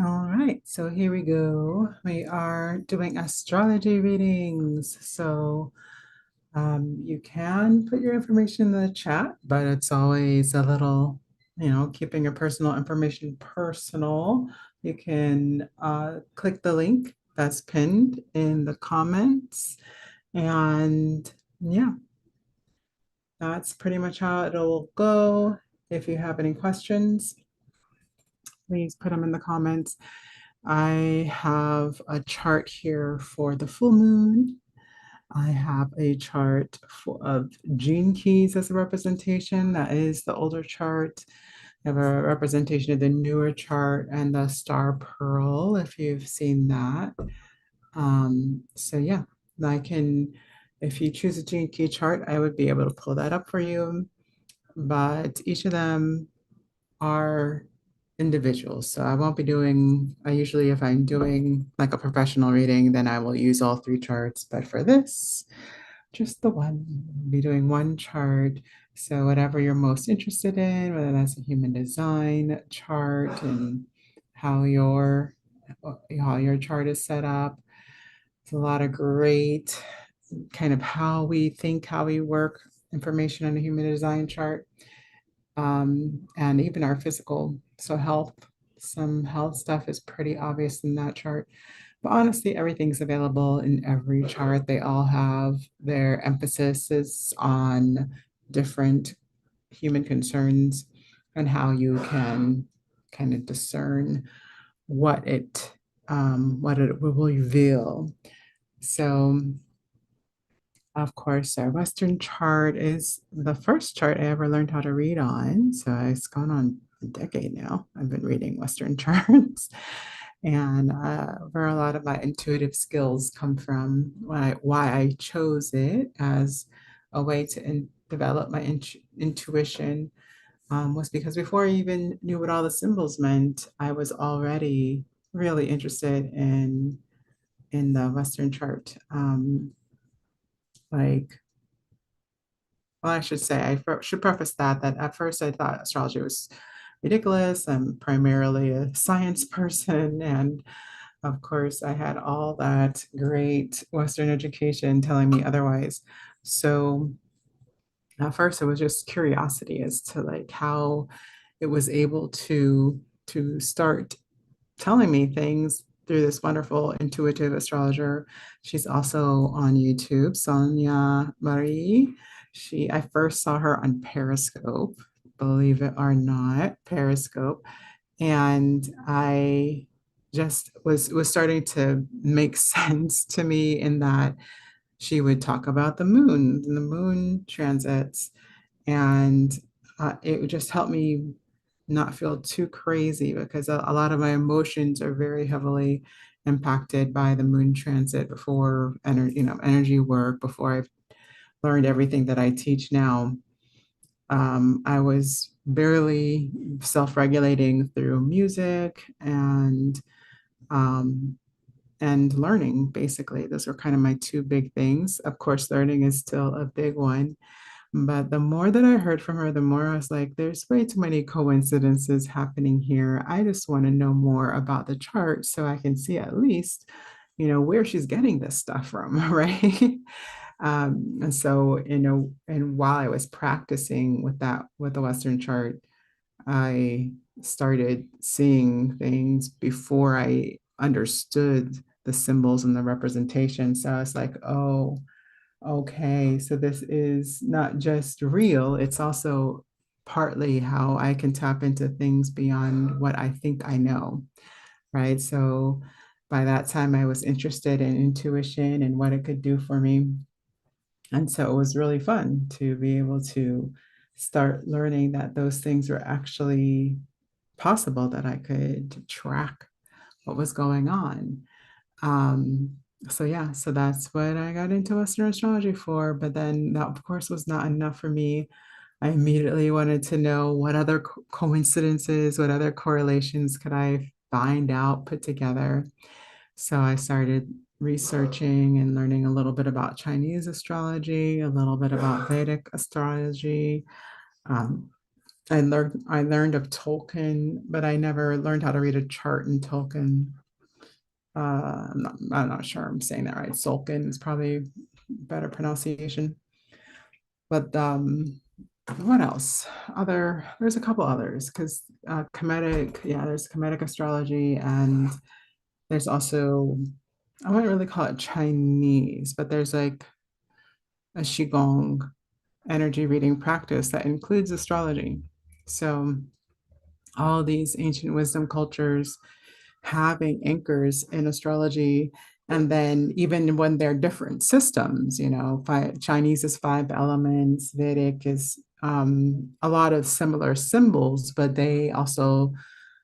All right, so here we go. We are doing astrology readings. You can put your information in the chat, but it's always a little, keeping your personal information personal. You can click the link that's pinned in the comments. And yeah, that's pretty much how it'll go. If you have any questions, please put them in the comments. I have a chart here for the full moon. I have a chart of gene keys as a representation. That is the older chart. I have a representation of the newer chart and the star pearl, if you've seen that. So yeah, I can, if you choose a gene key chart, I would be able to pull that up for you. But each of them are individuals. So I won't be doing, I usually, if I'm doing like a professional reading, then I will use all three charts. But for this, just the one, I'll be doing one chart. So whatever you're most interested in, whether that's a human design chart and how your how your chart is set up. It's a lot of great kind of how we think, how we work information on a human design chart, and even our physical. So health, some health stuff is pretty obvious in that chart. But honestly, everything's available in every chart. They all have their emphasis on different human concerns and how you can kind of discern what it will reveal. So of course, our Western chart is the first chart I ever learned how to read on. So it's gone on a decade now. I've been reading Western charts. And where a lot of my intuitive skills come from, why I chose it as a way to develop my intuition, was because before I even knew what all the symbols meant, I was already really interested in the Western chart. Like Well, I should say, should preface that at first I thought astrology was ridiculous. I'm primarily a science person. And of course, I had all that great Western education telling me otherwise. So at first, it was just curiosity as to like how it was able to start telling me things through this wonderful intuitive astrologer. She's also on YouTube, Sonia Marie. I first saw her on Periscope, believe it or not, Periscope, and I just was starting to make sense to me in that she would talk about the moon and the moon transits, and it would just help me not feel too crazy because a lot of my emotions are very heavily impacted by the moon transit before energy work. Before I've learned everything that I teach now, I was barely self-regulating through music um, and learning. Basically, those are kind of my two big things. Of course, learning is still a big one. But the more that I heard from her, the more I was like, there's way too many coincidences happening here. I just want to know more about the chart so I can see at least, where she's getting this stuff from, right? And so, and while I was practicing with the Western chart, I started seeing things before I understood the symbols and the representation. So I was like, oh, okay, so this is not just real, it's also partly how I can tap into things beyond what I think I know, right? So by that time, I was interested in intuition and what it could do for me. And so it was really fun to be able to start learning that those things were actually possible, that I could track what was going on. Um, so yeah, so that's what I got into Western astrology for. But then that, of course, was not enough for me. I immediately wanted to know what other coincidences, what other correlations could I find out, put together. So I started researching and learning a little bit about Chinese astrology, a little bit about Vedic astrology, um, I learned of Tolkien, but I never learned how to read a chart in Tolkien. I'm not sure I'm saying that right. Solkin is probably better pronunciation. But what else? There's a couple others because there's Kemetic astrology, and there's also, I wouldn't really call it Chinese, but there's like a Qigong energy reading practice that includes astrology. So all these ancient wisdom cultures having anchors in astrology. And then even when they're different systems, Chinese is five elements, Vedic is a lot of similar symbols, but they also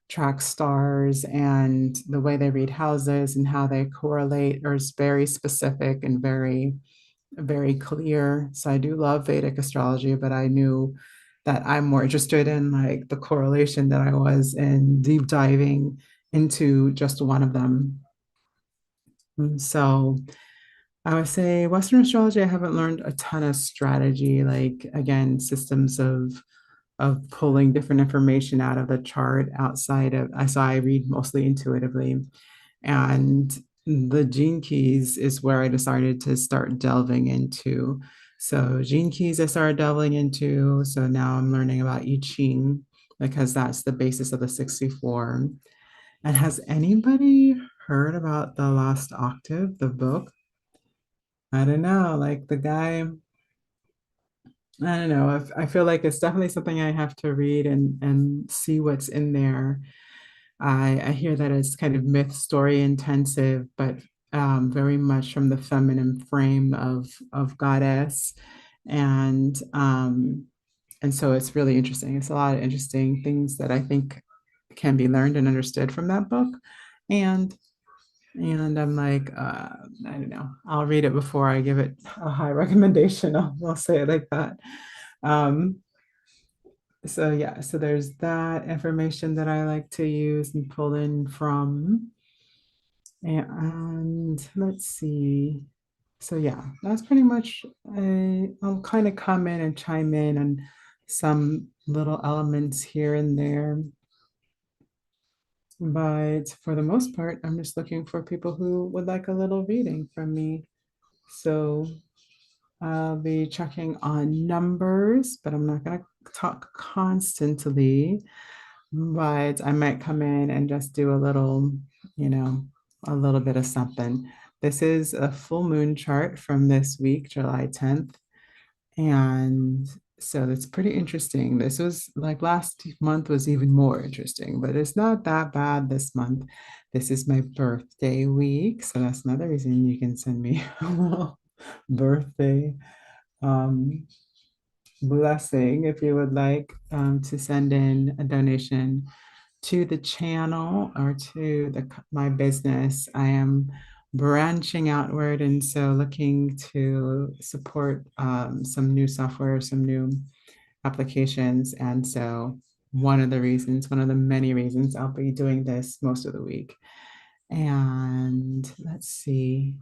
track stars, and the way they read houses and how they correlate is very specific and very, very clear. So I do love Vedic astrology, but I knew that I'm more interested in like the correlation than I was in deep diving into just one of them. So I would say Western astrology, I haven't learned a ton of strategy, like again, systems of pulling different information out of the chart outside of, so I read mostly intuitively. And the gene keys is where I decided to start delving into. So gene keys I started delving into. So now I'm learning about I Ching because that's the basis of the 64. And has anybody heard about The Last Octave, the book? I don't know, like the guy, I don't know. I feel like it's definitely something I have to read and see what's in there. I hear that it's kind of myth story intensive, but very much from the feminine frame of goddess, and and so it's really interesting. It's a lot of interesting things that I think can be learned and understood from that book, and and I'm like, I don't know. I'll read it before I give it a high recommendation. I'll say it like that. Um, so yeah, so there's that information that I like to use and pull in from. And let's see. So yeah, that's pretty much I'll kind of come in and chime in on some little elements here and there. But for the most part, I'm just looking for people who would like a little reading from me. So I'll be checking on numbers, but I'm not going to talk constantly. But I might come in and just do you know, a little bit of something. This is a full moon chart from this week, July 10th. And so that's pretty interesting. This was like last month was even more interesting, but it's not that bad this month. This is my birthday week. So that's another reason you can send me a little birthday um, blessing if you would like to send in a donation to the channel or to my business. I am branching outward, and so looking to support some new software, some new applications. And so one of the many reasons I'll be doing this most of the week. And let's see.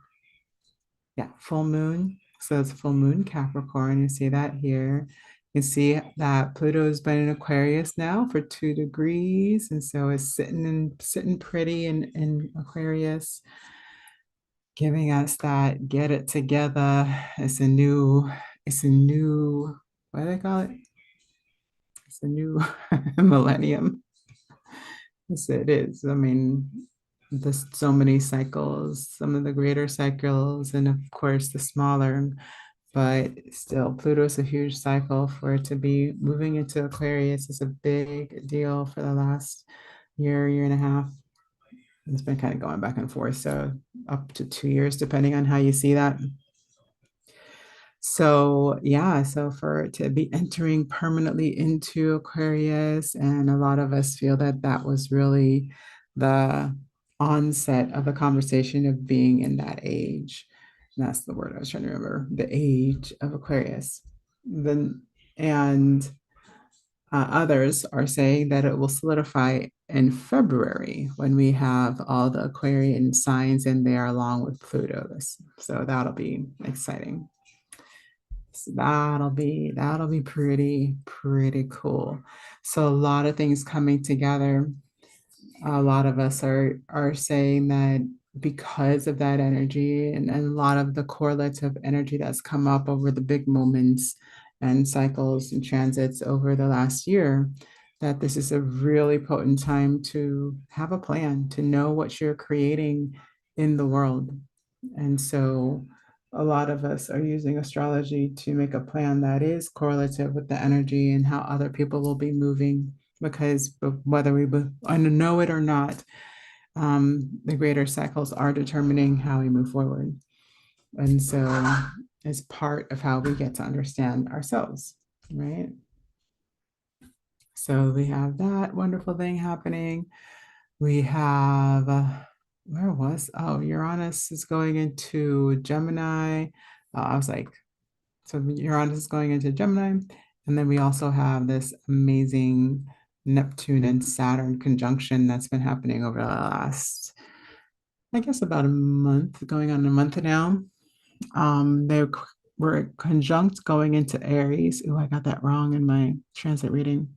Yeah, full moon. So it's full moon Capricorn. You see that here. You see that Pluto's been in Aquarius now for 2 degrees. And so it's sitting pretty in Aquarius, giving us that get it together. It's a new, what do they call it? It's a new millennium. Yes, it is. I mean, there's so many cycles, some of the greater cycles, and of course the smaller. But still, Pluto's a huge cycle. For it to be moving into Aquarius is a big deal for the last year and a half. It's been kind of going back and forth, so up to 2 years, depending on how you see that. So yeah, so for it to be entering permanently into Aquarius, and a lot of us feel that that was really the onset of the conversation of being in that age. And that's the word I was trying to remember, the age of Aquarius. Then and others are saying that it will solidify in February when we have all the Aquarian signs in there along with Pluto. So that'll be exciting. So that'll be pretty cool. So a lot of things coming together. A lot of us are saying that because of that energy and a lot of the correlates of energy that's come up over the big moments and cycles and transits over the last year, that this is a really potent time to have a plan, to know what you're creating in the world. And so a lot of us are using astrology to make a plan that is correlative with the energy and how other people will be moving, because whether we know it or not, the greater cycles are determining how we move forward. And so it's part of how we get to understand ourselves, right? So we have that wonderful thing happening. We have, where was, oh, Uranus is going into Gemini. I was like, so Uranus is going into Gemini. And then we also have this amazing Neptune and Saturn conjunction that's been happening over the last, I guess, about a month, going on a month now. They were conjunct going into Aries. Oh, I got that wrong in my transit reading.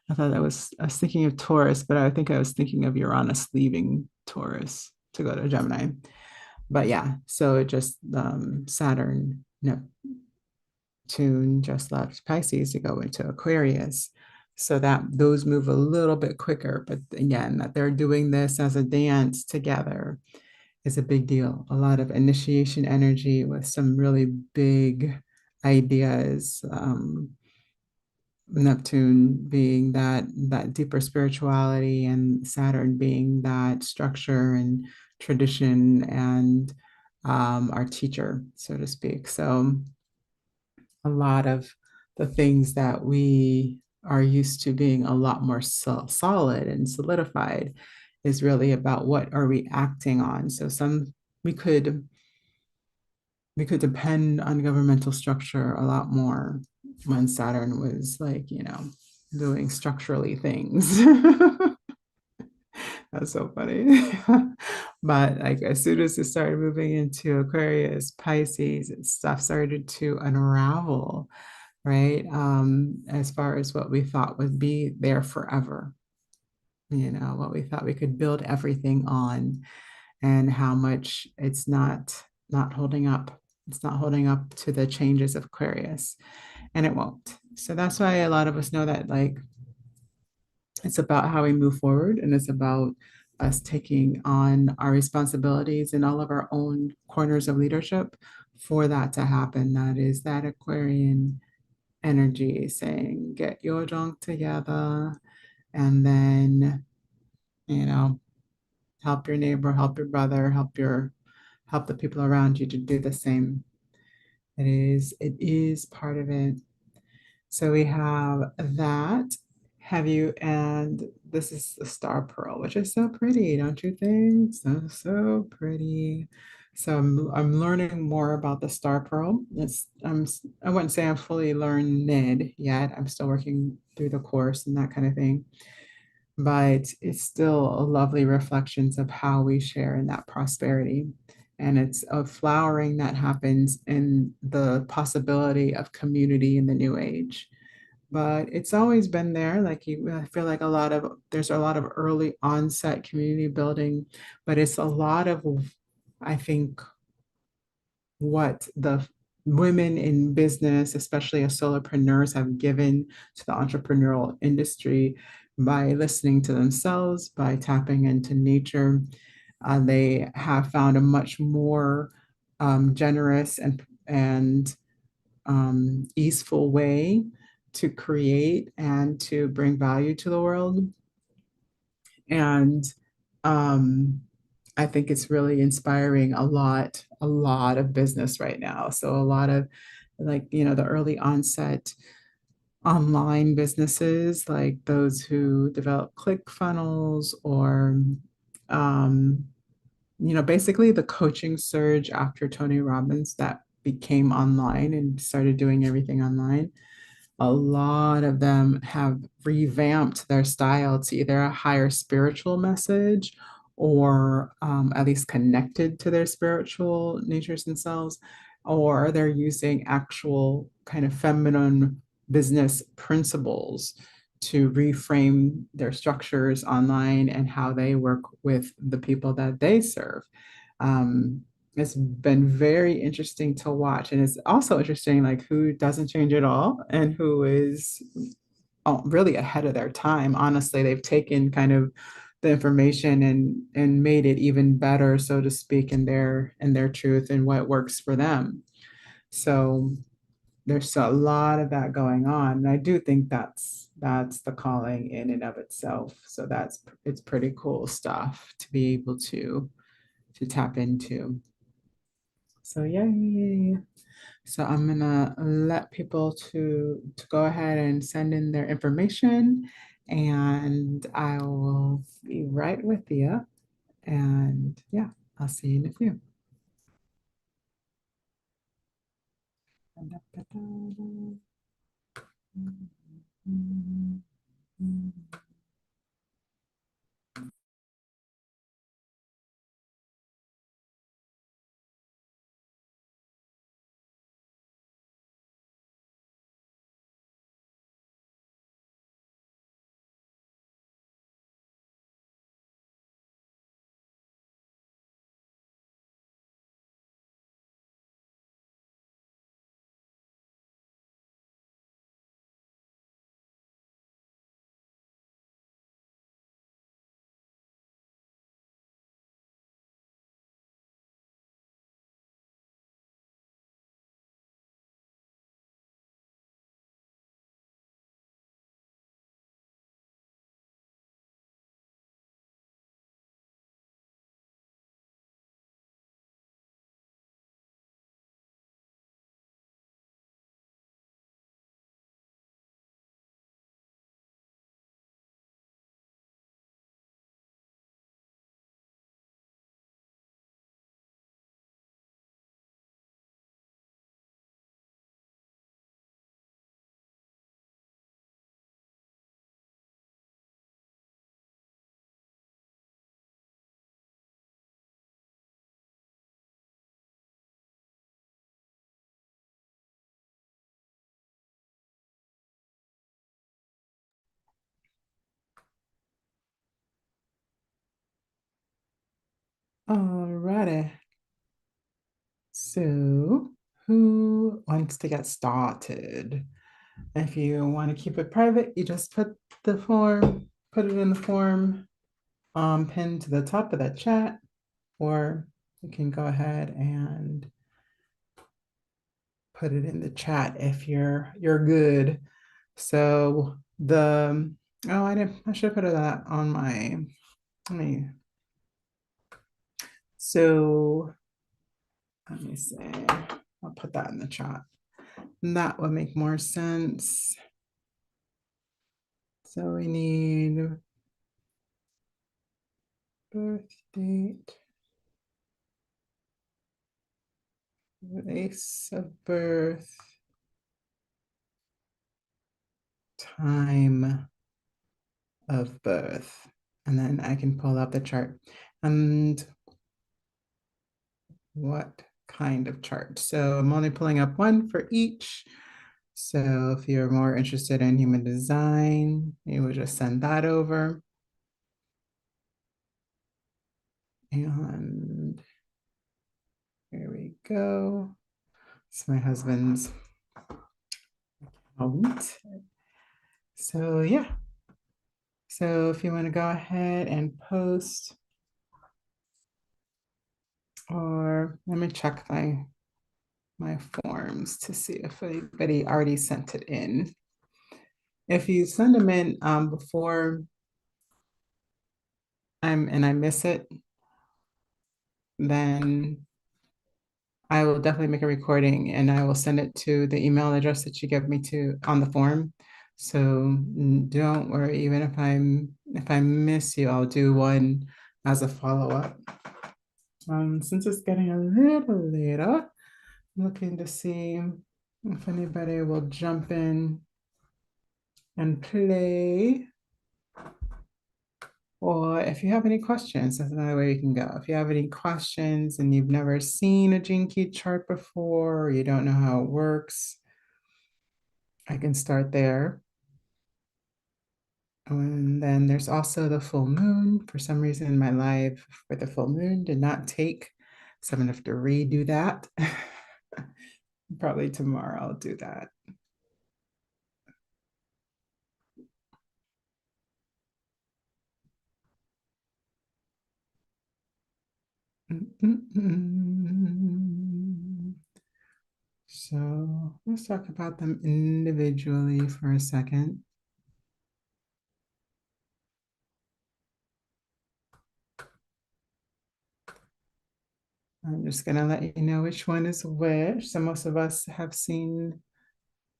I was thinking of Taurus, but I think I was thinking of Uranus leaving Taurus to go to Gemini. But yeah, so it just Saturn, Neptune just left Pisces to go into Aquarius. So that those move a little bit quicker, but again, that they're doing this as a dance together is a big deal. A lot of initiation energy with some really big ideas. Neptune being that deeper spirituality, and Saturn being that structure and tradition and our teacher, so to speak. So a lot of the things that we are used to being a lot more solid and solidified is really about what are we acting on. So we could we could depend on governmental structure a lot more when Saturn was like, doing structurally things. That's so funny. But like as soon as it started moving into Aquarius, Pisces, and stuff started to unravel, right? As far as what we thought would be there forever, what we thought we could build everything on, and how much it's not holding up. It's not holding up to the changes of Aquarius, and it won't. So that's why a lot of us know that like it's about how we move forward, and it's about us taking on our responsibilities in all of our own corners of leadership for that to happen. That is that Aquarian energy saying, get your junk together, and then, you know, help your neighbor, help your brother, help the people around you to do the same. It is part of it. So we have that. Have you, and this is the star pearl, which is so pretty, don't you think? So pretty. So I'm learning more about the star pearl. I wouldn't say I'm fully learned yet. I'm still working through the course and that kind of thing, but it's still a lovely reflections of how we share in that prosperity. And it's a flowering that happens in the possibility of community in the new age. But it's always been there. I feel like there's a lot of early onset community building, but it's a lot of, I think, what the women in business, especially as solopreneurs, have given to the entrepreneurial industry by listening to themselves, by tapping into nature. They have found a much more generous and easeful way to create and to bring value to the world. And um, I think it's really inspiring a lot of business right now. So a lot of like, the early onset online businesses, like those who develop click funnels or, um, basically the coaching surge after Tony Robbins that became online and started doing everything online. A lot of them have revamped their style to either a higher spiritual message or at least connected to their spiritual natures themselves. or they're using actual kind of feminine business principles to reframe their structures online and how they work with the people that they serve. Um, it's been very interesting to watch. And it's also interesting, like who doesn't change at all and who is really ahead of their time. Honestly, they've taken kind of the information and made it even better, so to speak, in their truth and what works for them. So there's a lot of that going on. And I do think that's the calling in and of itself. So that's it's pretty cool stuff to be able to tap into. So yay. So I'm gonna let people to go ahead and send in their information and I will be right with you. And yeah, I'll see you in a few. Alrighty. So who wants to get started? If you want to keep it private, you just put it in the form, pinned to the top of that chat, or you can go ahead and put it in the chat if you're good. So the oh, I should put that on my let me so let me see. I'll put that in the chat. And that would make more sense. So we need birth date, place of birth, time of birth, and then I can pull up the chart. And what kind of chart? So I'm only pulling up one for each. So if you're more interested in human design, you would just send that over. And here we go. It's my husband's account. So yeah. So if you want to go ahead and post, or let me check my forms to see if anybody already sent it in. If you send them in before I miss it, then I will definitely make a recording and I will send it to the email address that you give me to on the form. So don't worry, even if I miss you, I'll do one as a follow-up. Since it's getting a little later, I'm looking to see if anybody will jump in and play Or if you have any questions, that's another way you can go. If you have any questions and you've never seen a gene key chart before, or you don't know how it works, I can start there. And then there's also the full moon. For some reason in my life, for the full moon did not take. So I'm gonna have to redo that. Probably tomorrow I'll do that. So let's talk about them individually for a second. I'm just gonna let you know which one is which. So most of us have seen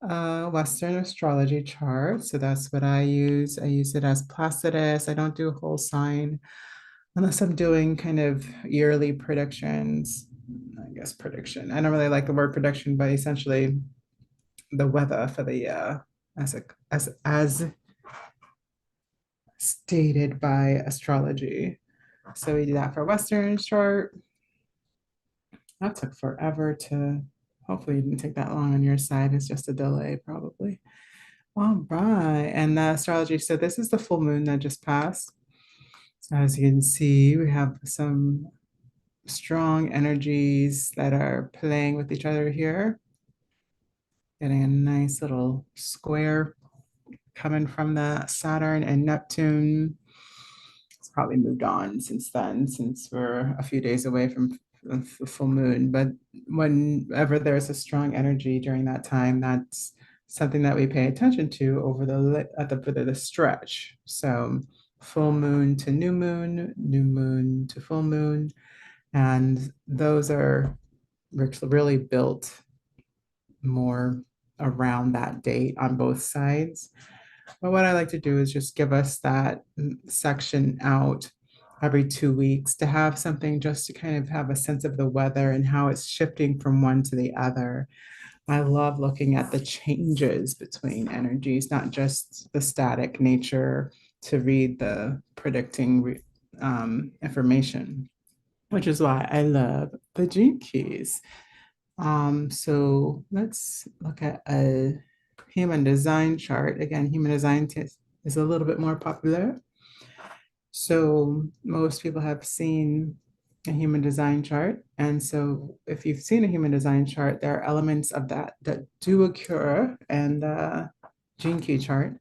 Western astrology chart. So that's what I use. I use it as Placidus. I don't do a whole sign unless I'm doing kind of yearly predictions. I guess prediction. I don't really like the word prediction, but essentially the weather for the as stated by astrology. So we do that for Western chart. That took forever to, hopefully it didn't take that long on your side. It's just a delay, probably. All right. And the astrology. So this is the full moon that just passed. So as you can see, we have some strong energies that are playing with each other here. Getting a nice little square coming from the Saturn and Neptune. It's probably moved on since then, since we're a few days away from the full moon. But whenever there's a strong energy during that time, that's something that we pay attention to over the stretch. So full moon to new moon to full moon, and those are really built more around that date on both sides. But what I like to do is just give us that section out every 2 weeks to have something just to kind of have a sense of the weather and how it's shifting from one to the other. I love looking at the changes between energies, not just the static nature to read the predicting information, which is why I love the gene keys. So let's look at a human design chart. Again, human design is a little bit more popular. So most people have seen a human design chart. And so if you've seen a human design chart, there are elements of that do occur in the gene key chart.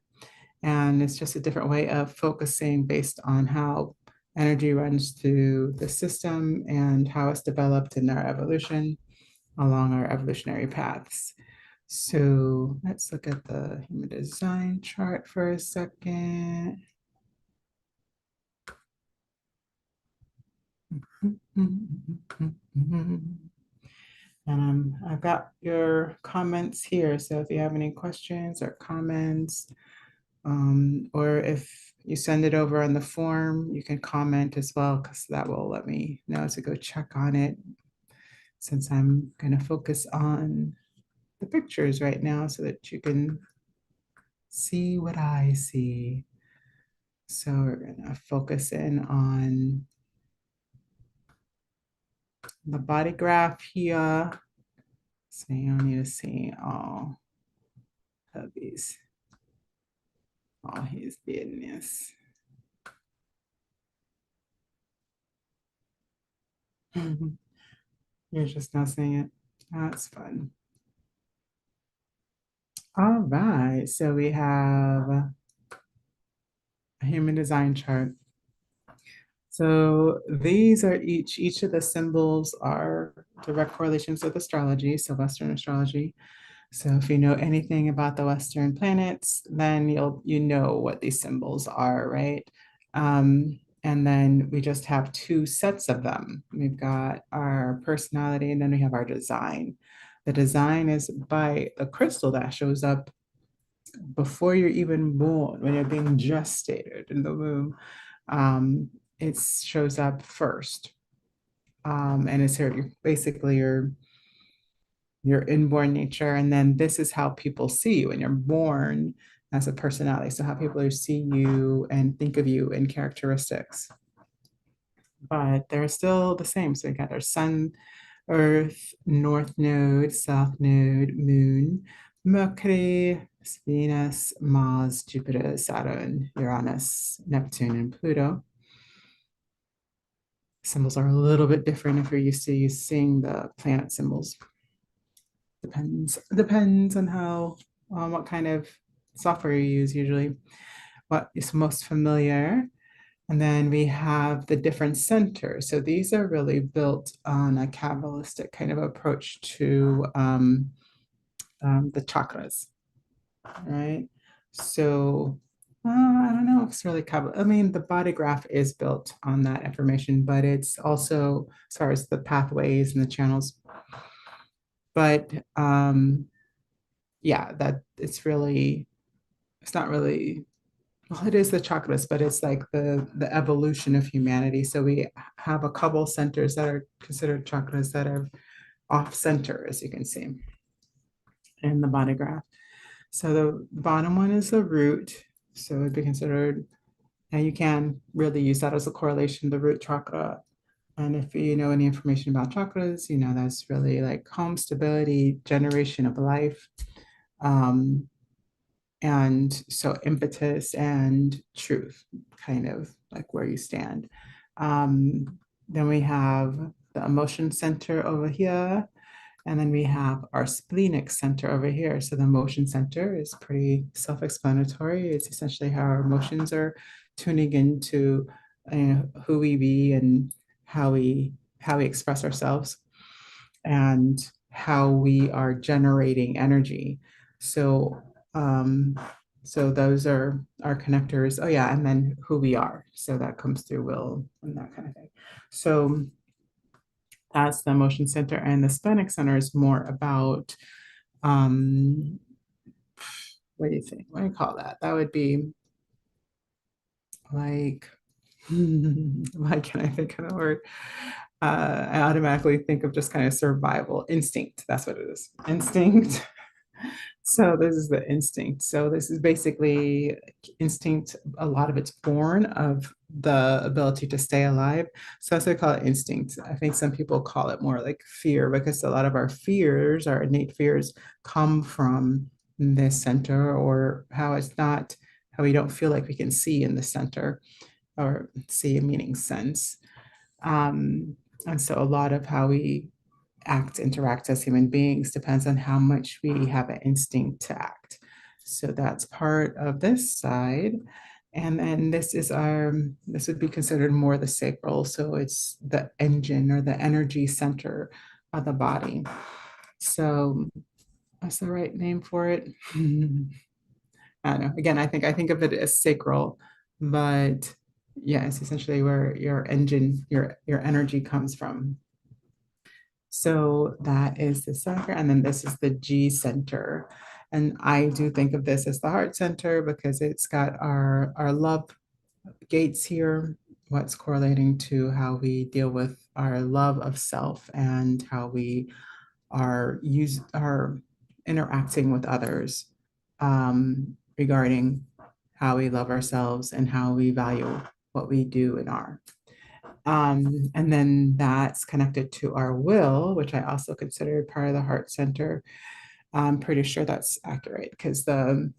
And it's just a different way of focusing based on how energy runs through the system and how it's developed in our evolution along our evolutionary paths. So let's look at the human design chart for a second. And I've got your comments here. So if you have any questions or comments, or if you send it over on the form, you can comment as well, because that will let me know to go check on it, since I'm going to focus on the pictures right now so that you can see what I see. So we're going to focus in on the body graph here. So you need to see all of these, all his business. You're just not seeing it. That's fun. All right, so we have a human design chart. So these are each of the symbols are direct correlations with astrology, so Western astrology. So if you know anything about the Western planets, then you know what these symbols are, right? And then we just have two sets of them. We've got our personality and then we have our design. The design is by the crystal that shows up before you're even born, when you're being gestated in the womb. It shows up first. And it's basically your inborn nature. And then this is how people see you when you're born. as a personality. So how people see you and think of you in characteristics. But they're still the same. So we got our sun, earth, north node, south node, moon, Mercury, Venus, Mars, Jupiter, Saturn, Uranus, Neptune, and Pluto. Symbols are a little bit different if you're used to seeing the planet symbols. Depends on how what kind of software you use usually, what is most familiar. And then we have the different centers. So these are really built on a Kabbalistic kind of approach to the chakras, right? So I don't know if it's really Kabbalah. I mean, the body graph is built on that information, but it's also as far as the pathways and the channels. But yeah, that it's not really, well, it is the chakras, but it's like the evolution of humanity. So we have a couple centers that are considered chakras that are off center, as you can see in the body graph. So the bottom one is the root. So it'd be considered, and you can really use that as a correlation, the root chakra. And if you know any information about chakras, you know that's really like home, stability, generation of life. Um, and so impetus and truth, kind of like where you stand. Then we have the emotion center over here, and then we have our splenic center over here. So the emotion center is pretty self-explanatory. It's essentially how our emotions are tuning into who we be and how we express ourselves and how we are generating energy. So so those are our connectors. Oh yeah, and then who we are. So that comes through will and that kind of thing. So that's the emotion center, and the splenic center is more about um what do you think? What do you call that? That would be like why can't I think of the word? I automatically think of just kind of survival instinct. That's what it is. Instinct. So this is the instinct. So this is basically instinct. A lot of it's born of the ability to stay alive. So that's why I call it instinct. I think some people call it more like fear because a lot of our fears, our innate fears, come from this center or how it's not, how we don't feel like we can see in the center or see meaning sense. Um, and so a lot of how we interact as human beings depends on how much we have an instinct to act. So that's part of this side. And then this would be considered more the sacral. So it's the engine or the energy center of the body. So that's the right name for it. I don't know. Again, I think of it as sacral, but yeah, it's essentially where your engine, your energy comes from. So that is the center, and then this is the G center. And I do think of this as the heart center because it's got our love gates here, what's correlating to how we deal with our love of self and how we are interacting with others regarding how we love ourselves and how we value what we do and are. And then that's connected to our will, which I also consider part of the heart center. I'm pretty sure that's accurate because the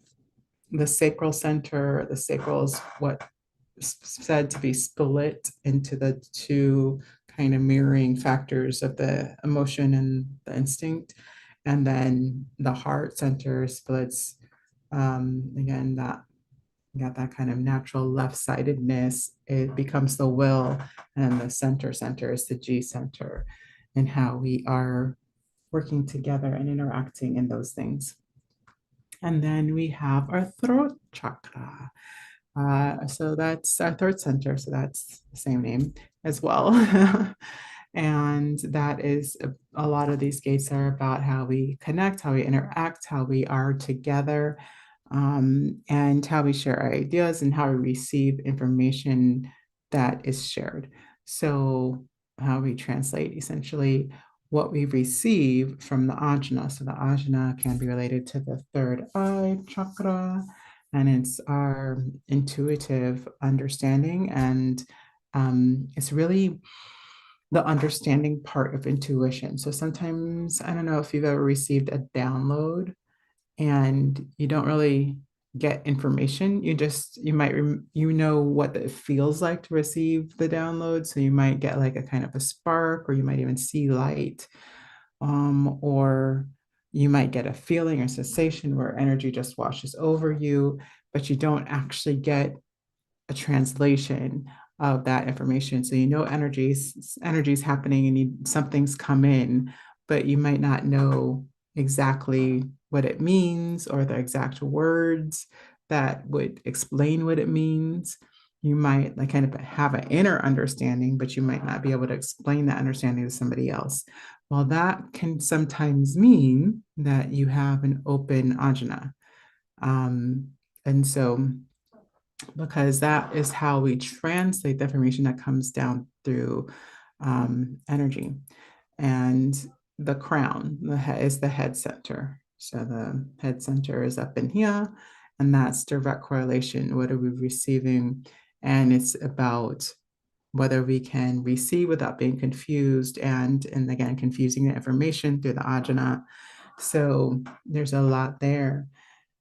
sacral center, the sacral is what is said to be split into the two kind of mirroring factors of the emotion and the instinct. And then the heart center splits again that got that kind of natural left-sidedness, it becomes the will, and the center is the G center, and how we are working together and interacting in those things. And then we have our throat chakra. So that's our third center. So that's the same name as well. And that is a lot of these gates are about how we connect, how we interact, how we are together, and how we share our ideas and how we receive information that is shared. So, how we translate essentially what we receive from the ajna. So, the ajna can be related to the third eye chakra, and it's our intuitive understanding. And it's really the understanding part of intuition. So sometimes, I don't know if you've ever received a download and you don't really get information. You might, what it feels like to receive the download. So you might get like a kind of a spark, or you might even see light, or you might get a feeling or sensation where energy just washes over you, but you don't actually get a translation of that information. So you know energy's happening, and something's come in, but you might not know exactly what it means or the exact words that would explain what it means. You might like kind of have an inner understanding, but you might not be able to explain that understanding to somebody else. Well, that can sometimes mean that you have an open ajna. Um, and so because that is how we translate the information that comes down through energy. And the crown, the head is the head center. So the head center is up in here, and that's direct correlation. What are we receiving? And it's about whether we can receive without being confused, and again, confusing the information through the ajna. So there's a lot there.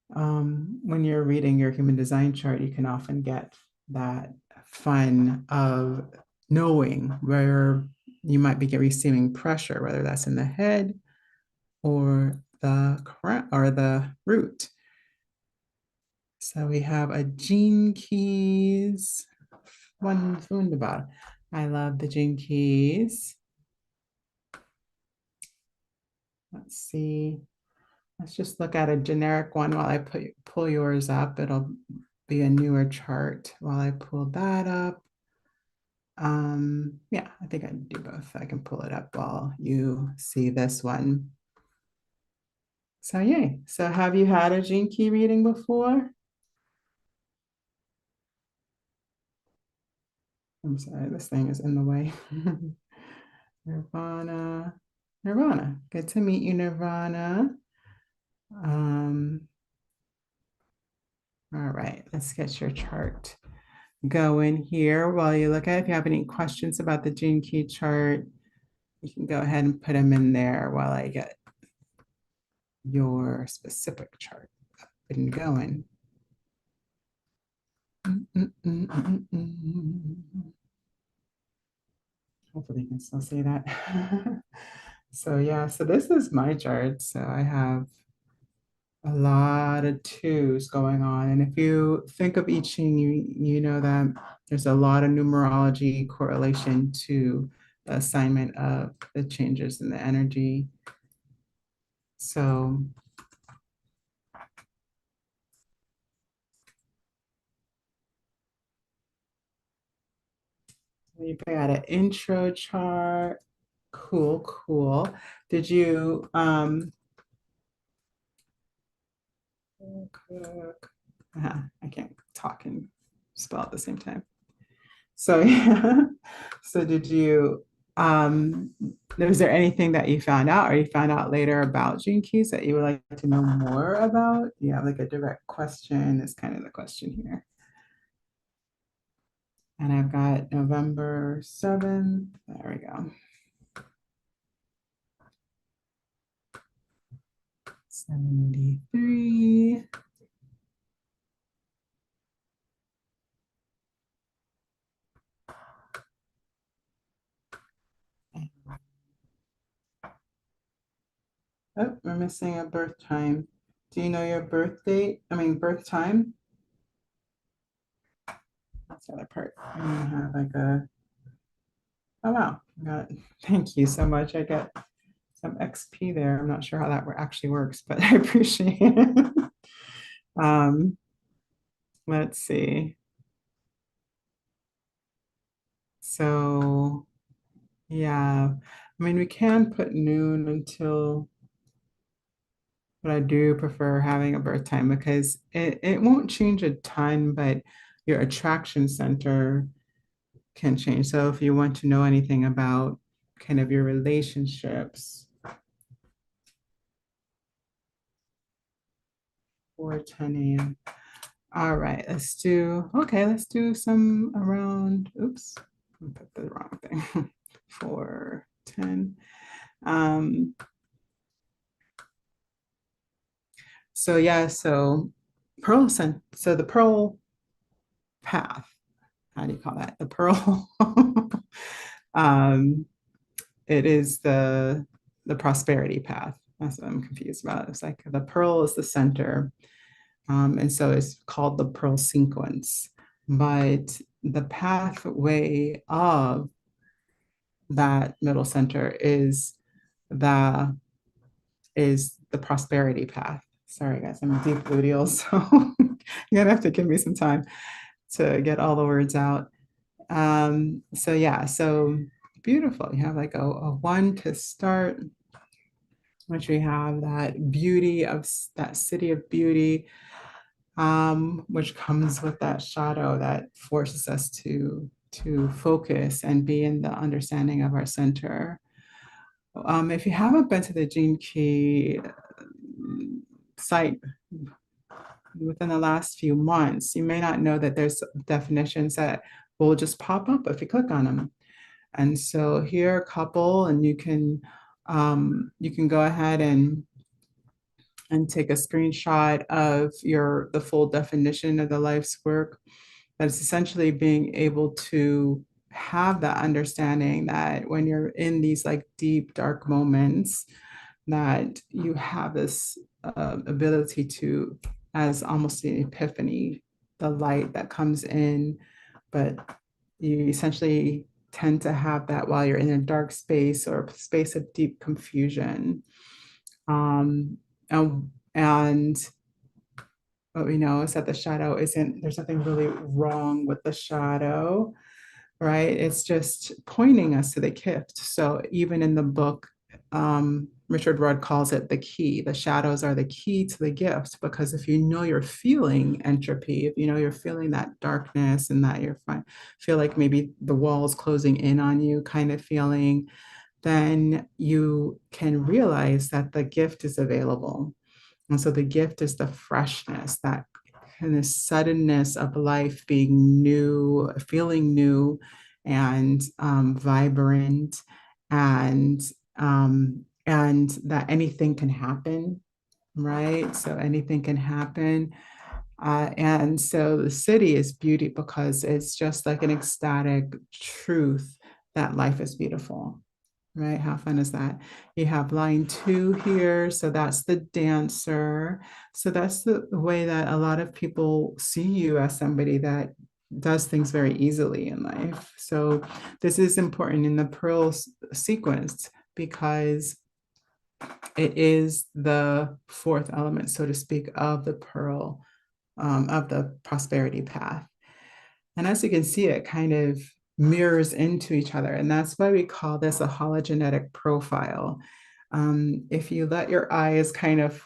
When you're reading your human design chart, you can often get that fun of knowing where you might be receiving pressure, whether that's in the head or the root. So we have a gene keys. Wunderbar. I love the gene keys. Let's see. Let's just look at a generic one while I pull yours up. It'll be a newer chart while I pull that up. Yeah, I think I can do both. I can pull it up while you see this one. So yay. So have you had a gene key reading before? I'm sorry, this thing is in the way. Nirvana. Nirvana. Good to meet you, Nirvana. Um, all right, let's get your chart going here while you look at it. If you have any questions about the gene key chart, you can go ahead and put them in there while I get your specific chart up and going. Hopefully you can still see that. So yeah, so this is my chart. So I have a lot of twos going on. And if you think of I Ching, you know that there's a lot of numerology correlation to the assignment of the changes in the energy. So we got an intro chart. Cool, cool. Did you cook? I can't talk and spell at the same time. So yeah. So did you was there anything that you found out or you found out later about Gene Keys that you would like to know more about? Do you have like a direct question? Is kind of the question here. And I've got November 7th. There we go. 73. Oh, we're missing a birth time. Do you know your birth date? I mean, birth time? That's the other part. I'm gonna have like oh wow, got it. Thank you so much. I got some XP there. I'm not sure how that actually works, but I appreciate it. Um, let's see. So yeah, I mean, we can put noon until, but I do prefer having a birth time because it won't change a ton, but your attraction center can change. So if you want to know anything about kind of your relationships, or 10 a.m. All right, let's do some around, oops, I put the wrong thing. 4, 10. Um, so yeah, so so the pearl path, how do you call that? The pearl, um, it is the prosperity path. That's what I'm confused about. It's like the pearl is the center. And so it's called the pearl sequence. But the pathway of that middle center the the prosperity path. Sorry guys, I'm deep gluteal, so you're gonna have to give me some time to get all the words out. So yeah, so beautiful. You have like a one to start, which we have that beauty of that city of beauty, which comes with that shadow that forces us to focus and be in the understanding of our center. If you haven't been to the Gene Key site within the last few months, you may not know that there's definitions that will just pop up if you click on them. And so here are a couple, and you can go ahead and take a screenshot of the full definition of the life's work. That's essentially being able to have that understanding that when you're in these like deep dark moments, that you have this ability to, as almost an epiphany, the light that comes in, but you essentially tend to have that while you're in a dark space or a space of deep confusion. And what we know is that the shadow isn't, there's nothing really wrong with the shadow, right? It's just pointing us to the gift. So even in the book, Richard Rudd calls it the key. The shadows are the key to the gift, because if you know you're feeling entropy, if you know you're feeling that darkness and that you're feel like maybe the walls closing in on you kind of feeling, then you can realize that the gift is available. And so the gift is the freshness, that kind of suddenness of life being new, feeling new and vibrant, and that anything can happen, right? So anything can happen. And so the city is beauty because it's just like an ecstatic truth that life is beautiful. Right? How fun is that? You have line 2 here. So that's the dancer. So that's the way that a lot of people see you, as somebody that does things very easily in life. So this is important in the pearl sequence because it is the fourth element, so to speak, of the pearl, of the prosperity path. And as you can see, it kind of mirrors into each other. And that's why we call this a hologenetic profile. If you let your eyes kind of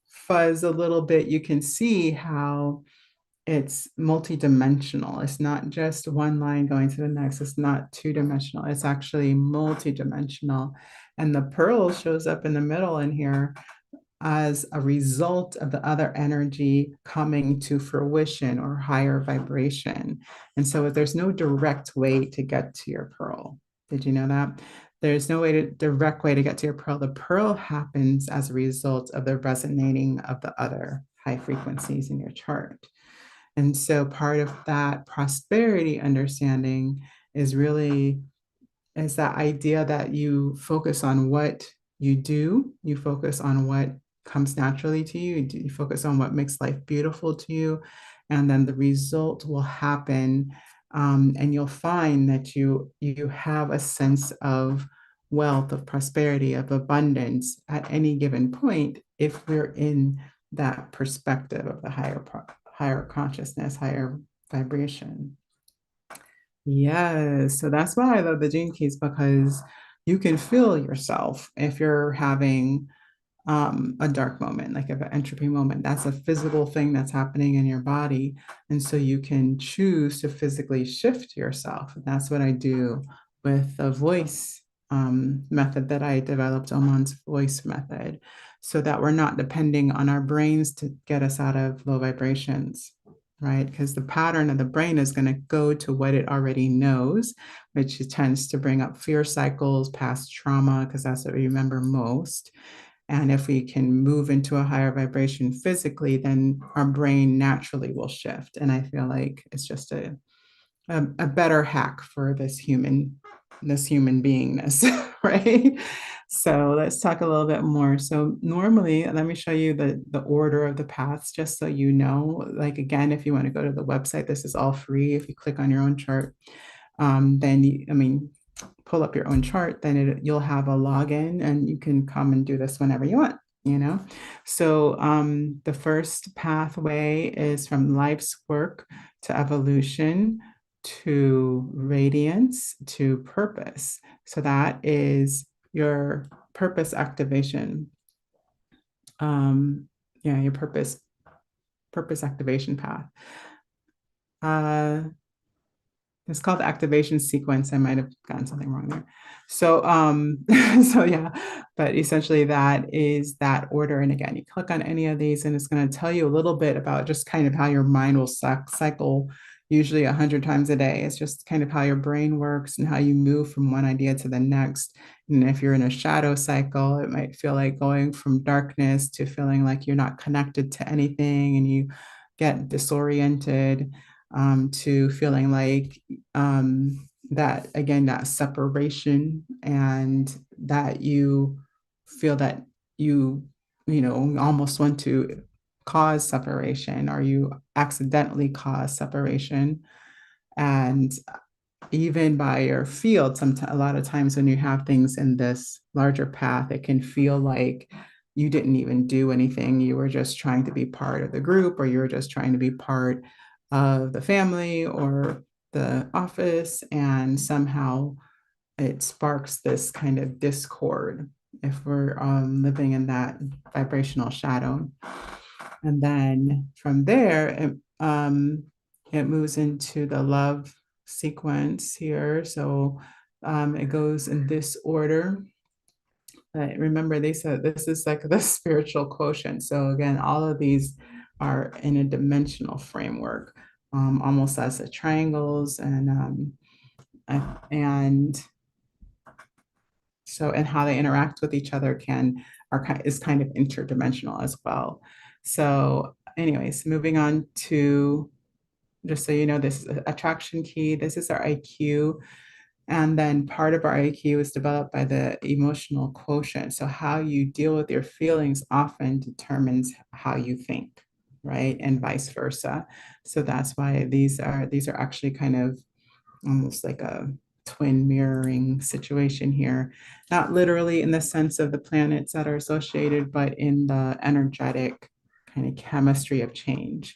fuzz a little bit, you can see how it's multidimensional. It's not just one line going to the next. It's not two-dimensional. It's actually multidimensional. And the pearl shows up in the middle in here as a result of the other energy coming to fruition or higher vibration. And so there's no direct way to get to your pearl. Did you know that? There's no direct way to get to your pearl. The pearl happens as a result of the resonating of the other high frequencies in your chart. And so part of that prosperity understanding is really is that idea that you focus on what you do, you focus on what comes naturally to you, you focus on what makes life beautiful to you, and then the result will happen. And you'll find that you have a sense of wealth, of prosperity, of abundance at any given point if we're in that perspective of the higher consciousness, higher vibration. Yes, so that's why I love the Gene Keys, because you can feel yourself if you're having a dark moment, like an entropy moment. That's a physical thing that's happening in your body. And so you can choose to physically shift yourself. And that's what I do with the voice method that I developed, Oman's voice method. so that we're not depending on our brains to get us out of low vibrations, right? Because the pattern of the brain is going to go to what it already knows, which tends to bring up fear cycles, past trauma, because that's what we remember most. And if we can move into a higher vibration physically, then our brain naturally will shift. And I feel like it's just a better hack for this human beingness, right? So let's talk a little bit more. So normally, let me show you the order of the paths, just so you know. Like again, if you want to go to the website, this is all free. If you click on your own chart, then I mean, pull up your own chart, then you'll have a login and you can come and do this whenever you want, you know? So the first pathway is from life's work to evolution to radiance to purpose. So that is your purpose activation. Yeah, your purpose activation path. It's called the activation sequence. I might have gotten something wrong there. So, so yeah, but essentially that is that order. And again, you click on any of these and it's going to tell you a little bit about just kind of how your mind will cycle usually 100 times a day. It's just kind of how your brain works and how you move from one idea to the next. And if you're in a shadow cycle, it might feel like going from darkness to feeling like you're not connected to anything and you get disoriented, to feeling like that again, that separation, and that you feel that you almost want to cause separation, or you accidentally cause separation. And even by your field, sometimes a lot of times when you have things in this larger path, it can feel like you didn't even do anything. You were just trying to be part of the group, or you were just trying to be part of the family or the office, and somehow it sparks this kind of discord if we're living in that vibrational shadow. And then from there, it moves into the love sequence here. So it goes in this order. But remember, they said this is like the spiritual quotient. So again, all of these are in a dimensional framework, almost as the triangles, and so, and how they interact with each other is kind of interdimensional as well. So, anyways, moving on to, just so you know, this is attraction key. This is our IQ. And then part of our IQ is developed by the emotional quotient. So how you deal with your feelings often determines how you think, right? And vice versa. So that's why these are actually kind of almost like a twin mirroring situation here. Not literally in the sense of the planets that are associated, but in the energetic kind of chemistry of change.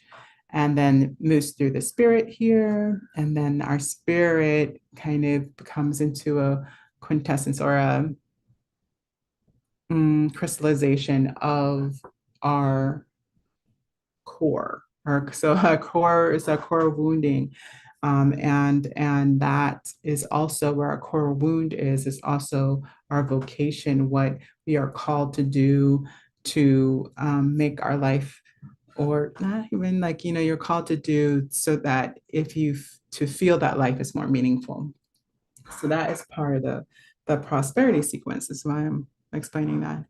And then moves through the spirit here. And then our spirit kind of becomes into a quintessence, or a crystallization of our core. So a core is a core wounding. And that is also where our core wound is also our vocation, what we are called to do to make our life, or not even like, you're called to do so that to feel that life is more meaningful. So that is part of the prosperity sequence. That's why I'm explaining that.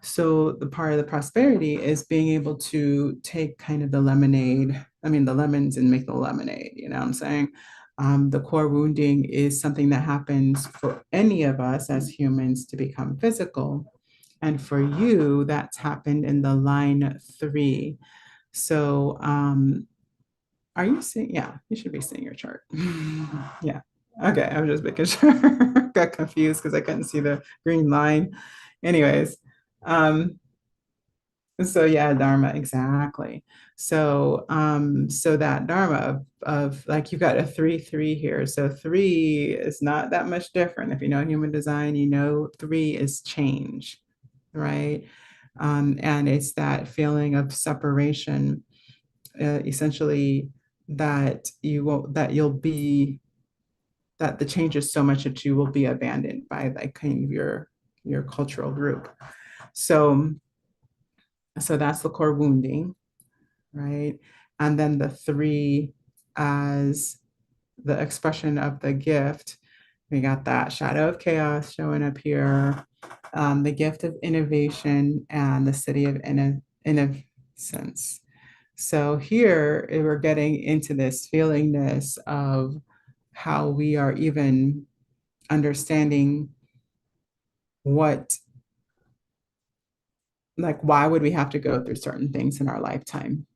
So the part of the prosperity is being able to take kind of the the lemons, and make the lemonade, you know what I'm saying? The core wounding is something that happens for any of us as humans to become physical. And for you, that's happened in the line 3. So are you seeing? Yeah, you should be seeing your chart. Yeah. Okay, I'm just making sure. Got confused because I couldn't see the green line. Anyways, so yeah, Dharma, exactly. So that Dharma of like, you got a 3-3 here. So 3 is not that much different. If you know human design, 3 is change, right? And it's that feeling of separation, essentially, that that the change is so much that you will be abandoned by like kind of your cultural group. So So that's the core wounding, right? And then the three as the expression of the gift. We got that shadow of chaos showing up here, the gift of innovation, and the city of innocence. So here we're getting into this feelingness of how we are even understanding what, like, why would we have to go through certain things in our lifetime,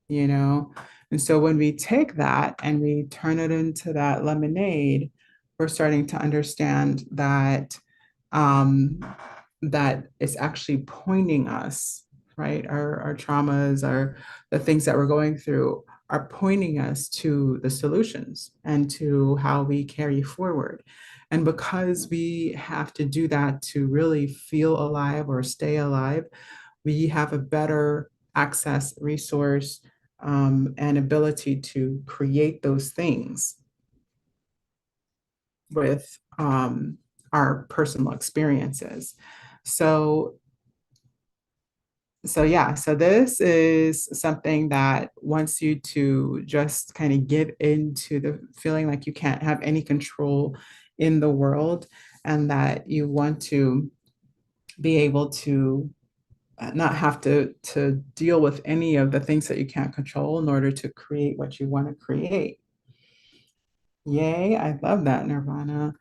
you know? And so when we take that and we turn it into that lemonade, we're starting to understand that um, that it's actually pointing us, right? Our traumas, the things that we're going through are pointing us to the solutions and to how we carry forward. And because we have to do that to really feel alive or stay alive, we have a better access, resource, and ability to create those things with our personal experiences. So, so yeah, so this is something that wants you to just kind of give into the feeling like you can't have any control in the world, and that you want to be able to not have to deal with any of the things that you can't control in order to create what you want to create. Yay, I love that, Nirvana.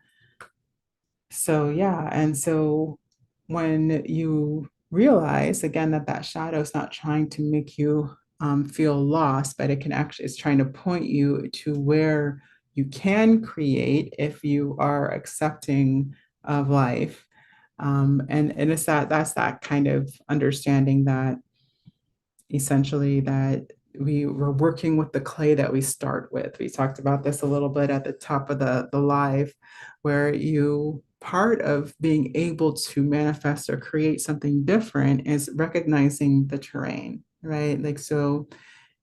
So yeah, and so when you realize again that that shadow is not trying to make you feel lost, but it can actually, it's trying to point you to where you can create if you are accepting of life. And it's that's that kind of understanding that essentially that we were working with the clay that we start with. We talked about this a little bit at the top of the live, where you part of being able to manifest or create something different is recognizing the terrain, right? Like, so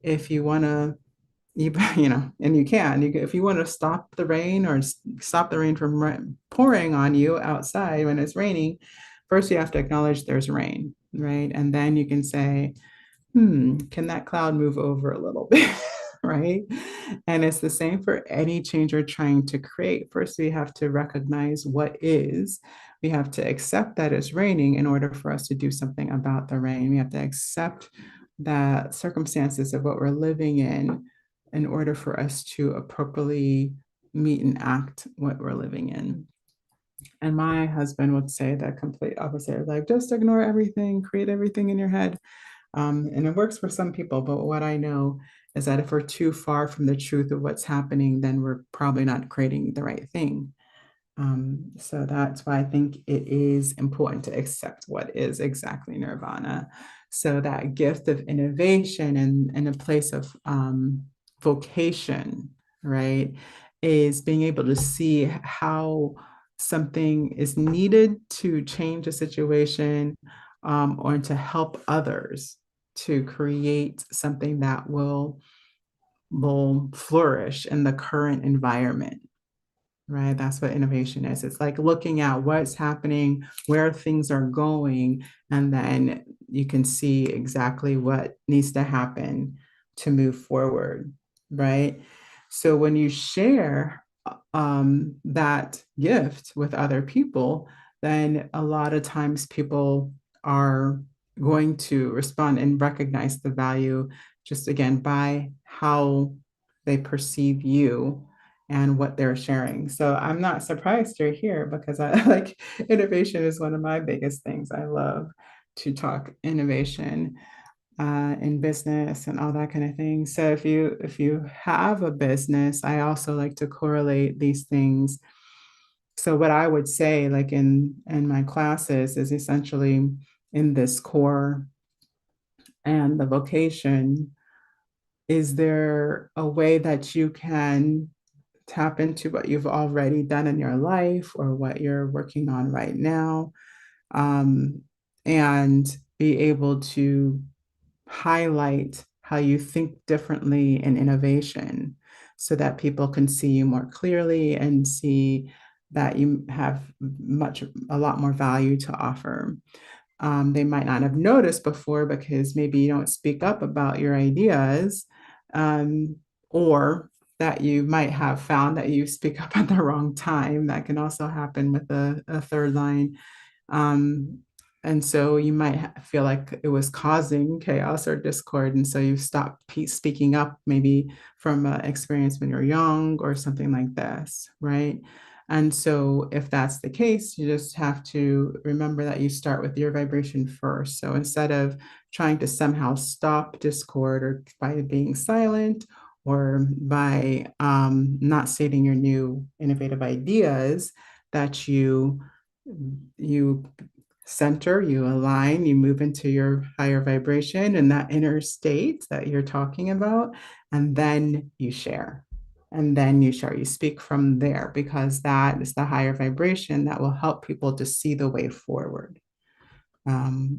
if you want to, you know, and you can, if you want to stop the rain or stop the rain from pouring on you outside when it's raining, first you have to acknowledge there's rain, right? And then you can say, can that cloud move over a little bit? Right? And it's the same for any change we're trying to create. First, we have to recognize what is. We have to accept that it's raining in order for us to do something about the rain. We have to accept the circumstances of what we're living in order for us to appropriately meet and act what we're living in. And my husband would say the complete opposite, like just ignore everything, create everything in your head. And it works for some people, but what I know is that if we're too far from the truth of what's happening, then we're probably not creating the right thing. So that's why I think it is important to accept what is exactly nirvana. So that gift of innovation and a place of vocation, right, is being able to see how something is needed to change a situation, or to help others to create something that will flourish in the current environment, right? That's what innovation is. It's like looking at what's happening, where things are going, and then you can see exactly what needs to happen to move forward, right? So when you share that gift with other people, then a lot of times people are going to respond and recognize the value just again by how they perceive you and what they're sharing. So I'm not surprised you're here because I like innovation is one of my biggest things. I love to talk innovation in business and all that kind of thing. So if you have a business, I also like to correlate these things. So what I would say, like in my classes, is essentially in this core and the vocation, is there a way that you can tap into what you've already done in your life or what you're working on right now, um, and be able to highlight how you think differently in innovation so that people can see you more clearly and see that you have a lot more value to offer. they might not have noticed before because maybe you don't speak up about your ideas, um, or that you might have found that you speak up at the wrong time. That can also happen with a third line. Um, and so you might feel like it was causing chaos or discord. And so you stop speaking up, maybe from an experience when you're young or something like this, right? And so if that's the case, you just have to remember that you start with your vibration first. So instead of trying to somehow stop discord or by being silent or by not stating your new innovative ideas, that you center, you align, you move into your higher vibration and that inner state that you're talking about, and then you share. And then you share, you speak from there because that is the higher vibration that will help people to see the way forward.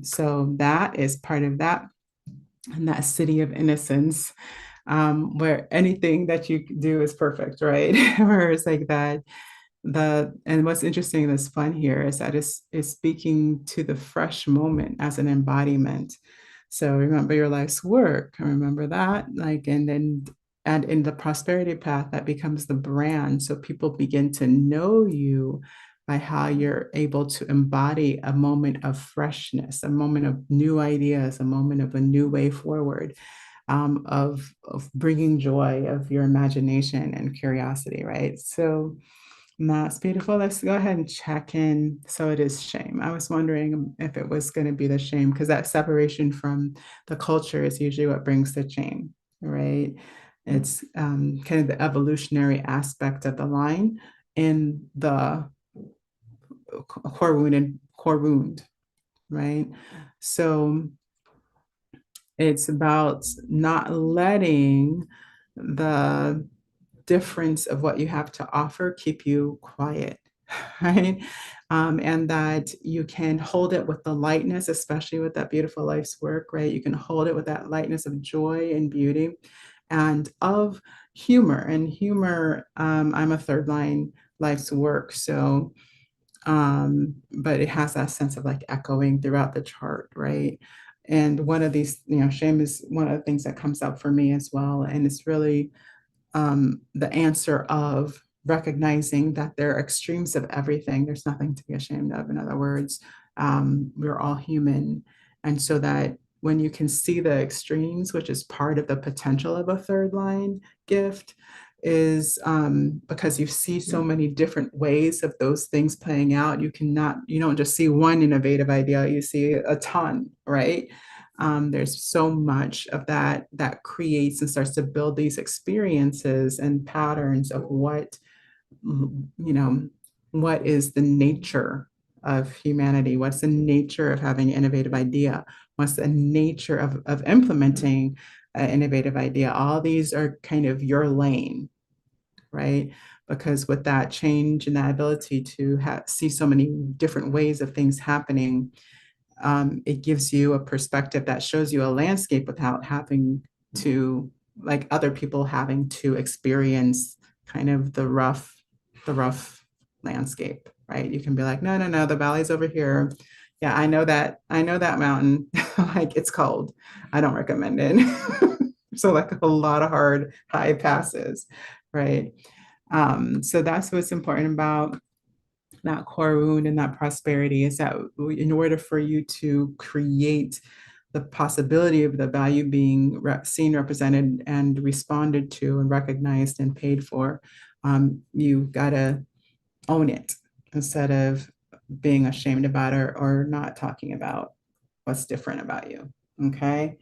So that is part of that, and that city of innocence, where anything that you do is perfect, right? Where it's like that and what's interesting that's fun here is that is speaking to the fresh moment as an embodiment. So remember your life's work, remember that, like, and in the prosperity path that becomes the brand, so people begin to know you by how you're able to embody a moment of freshness, a moment of new ideas, a moment of a new way forward, of bringing joy of your imagination and curiosity, right? So that's beautiful. Let's go ahead and check in. So it is shame. I was wondering if it was going to be the shame because that separation from the culture is usually what brings the shame, right? It's kind of the evolutionary aspect of the line in the core wound, right? So it's about not letting the difference of what you have to offer keep you quiet, right? And that you can hold it with the lightness, especially with that beautiful life's work, right? You can hold it with that lightness of joy and beauty and of humor. And humor, I'm a third line life's work. So, but it has that sense of like echoing throughout the chart, right? And one of these, shame is one of the things that comes up for me as well. And it's really the answer of recognizing that there are extremes of everything. There's nothing to be ashamed of. In other words, we're all human. And so that when you can see the extremes, which is part of the potential of a third line gift, is because you see so many different ways of those things playing out. You don't just see one innovative idea, you see a ton, right? There's so much of that that creates and starts to build these experiences and patterns of you know, what is the nature of humanity? What's the nature of having an innovative idea? What's the nature of implementing an innovative idea? All these are kind of your lane, right? Because with that change and that ability to see so many different ways of things happening, it gives you a perspective that shows you a landscape without having to, like other people having to experience kind of the rough landscape, right? You can be like, no, no, no, the valley's over here. Yeah, I know that mountain. Like it's cold. I don't recommend it. So like a lot of hard high passes, right? So that's what's important about that core wound and that prosperity is that in order for you to create the possibility of the value being seen, represented, and responded to, and recognized and paid for, you got to own it instead of being ashamed about it or not talking about what's different about you. Okay.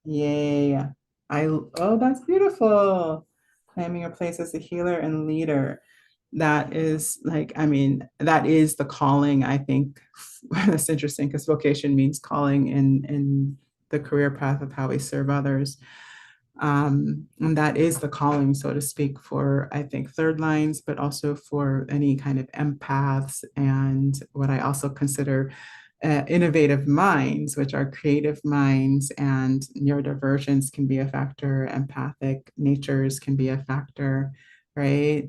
Yay. Oh, that's beautiful. Claiming your place as a healer and leader. That is like, I mean, that is the calling, I think. That's interesting because vocation means calling in the career path of how we serve others. And that is the calling, so to speak, for I think third lines, but also for any kind of empaths and what I also consider innovative minds, which are creative minds, and neurodivergence can be a factor, empathic natures can be a factor, right?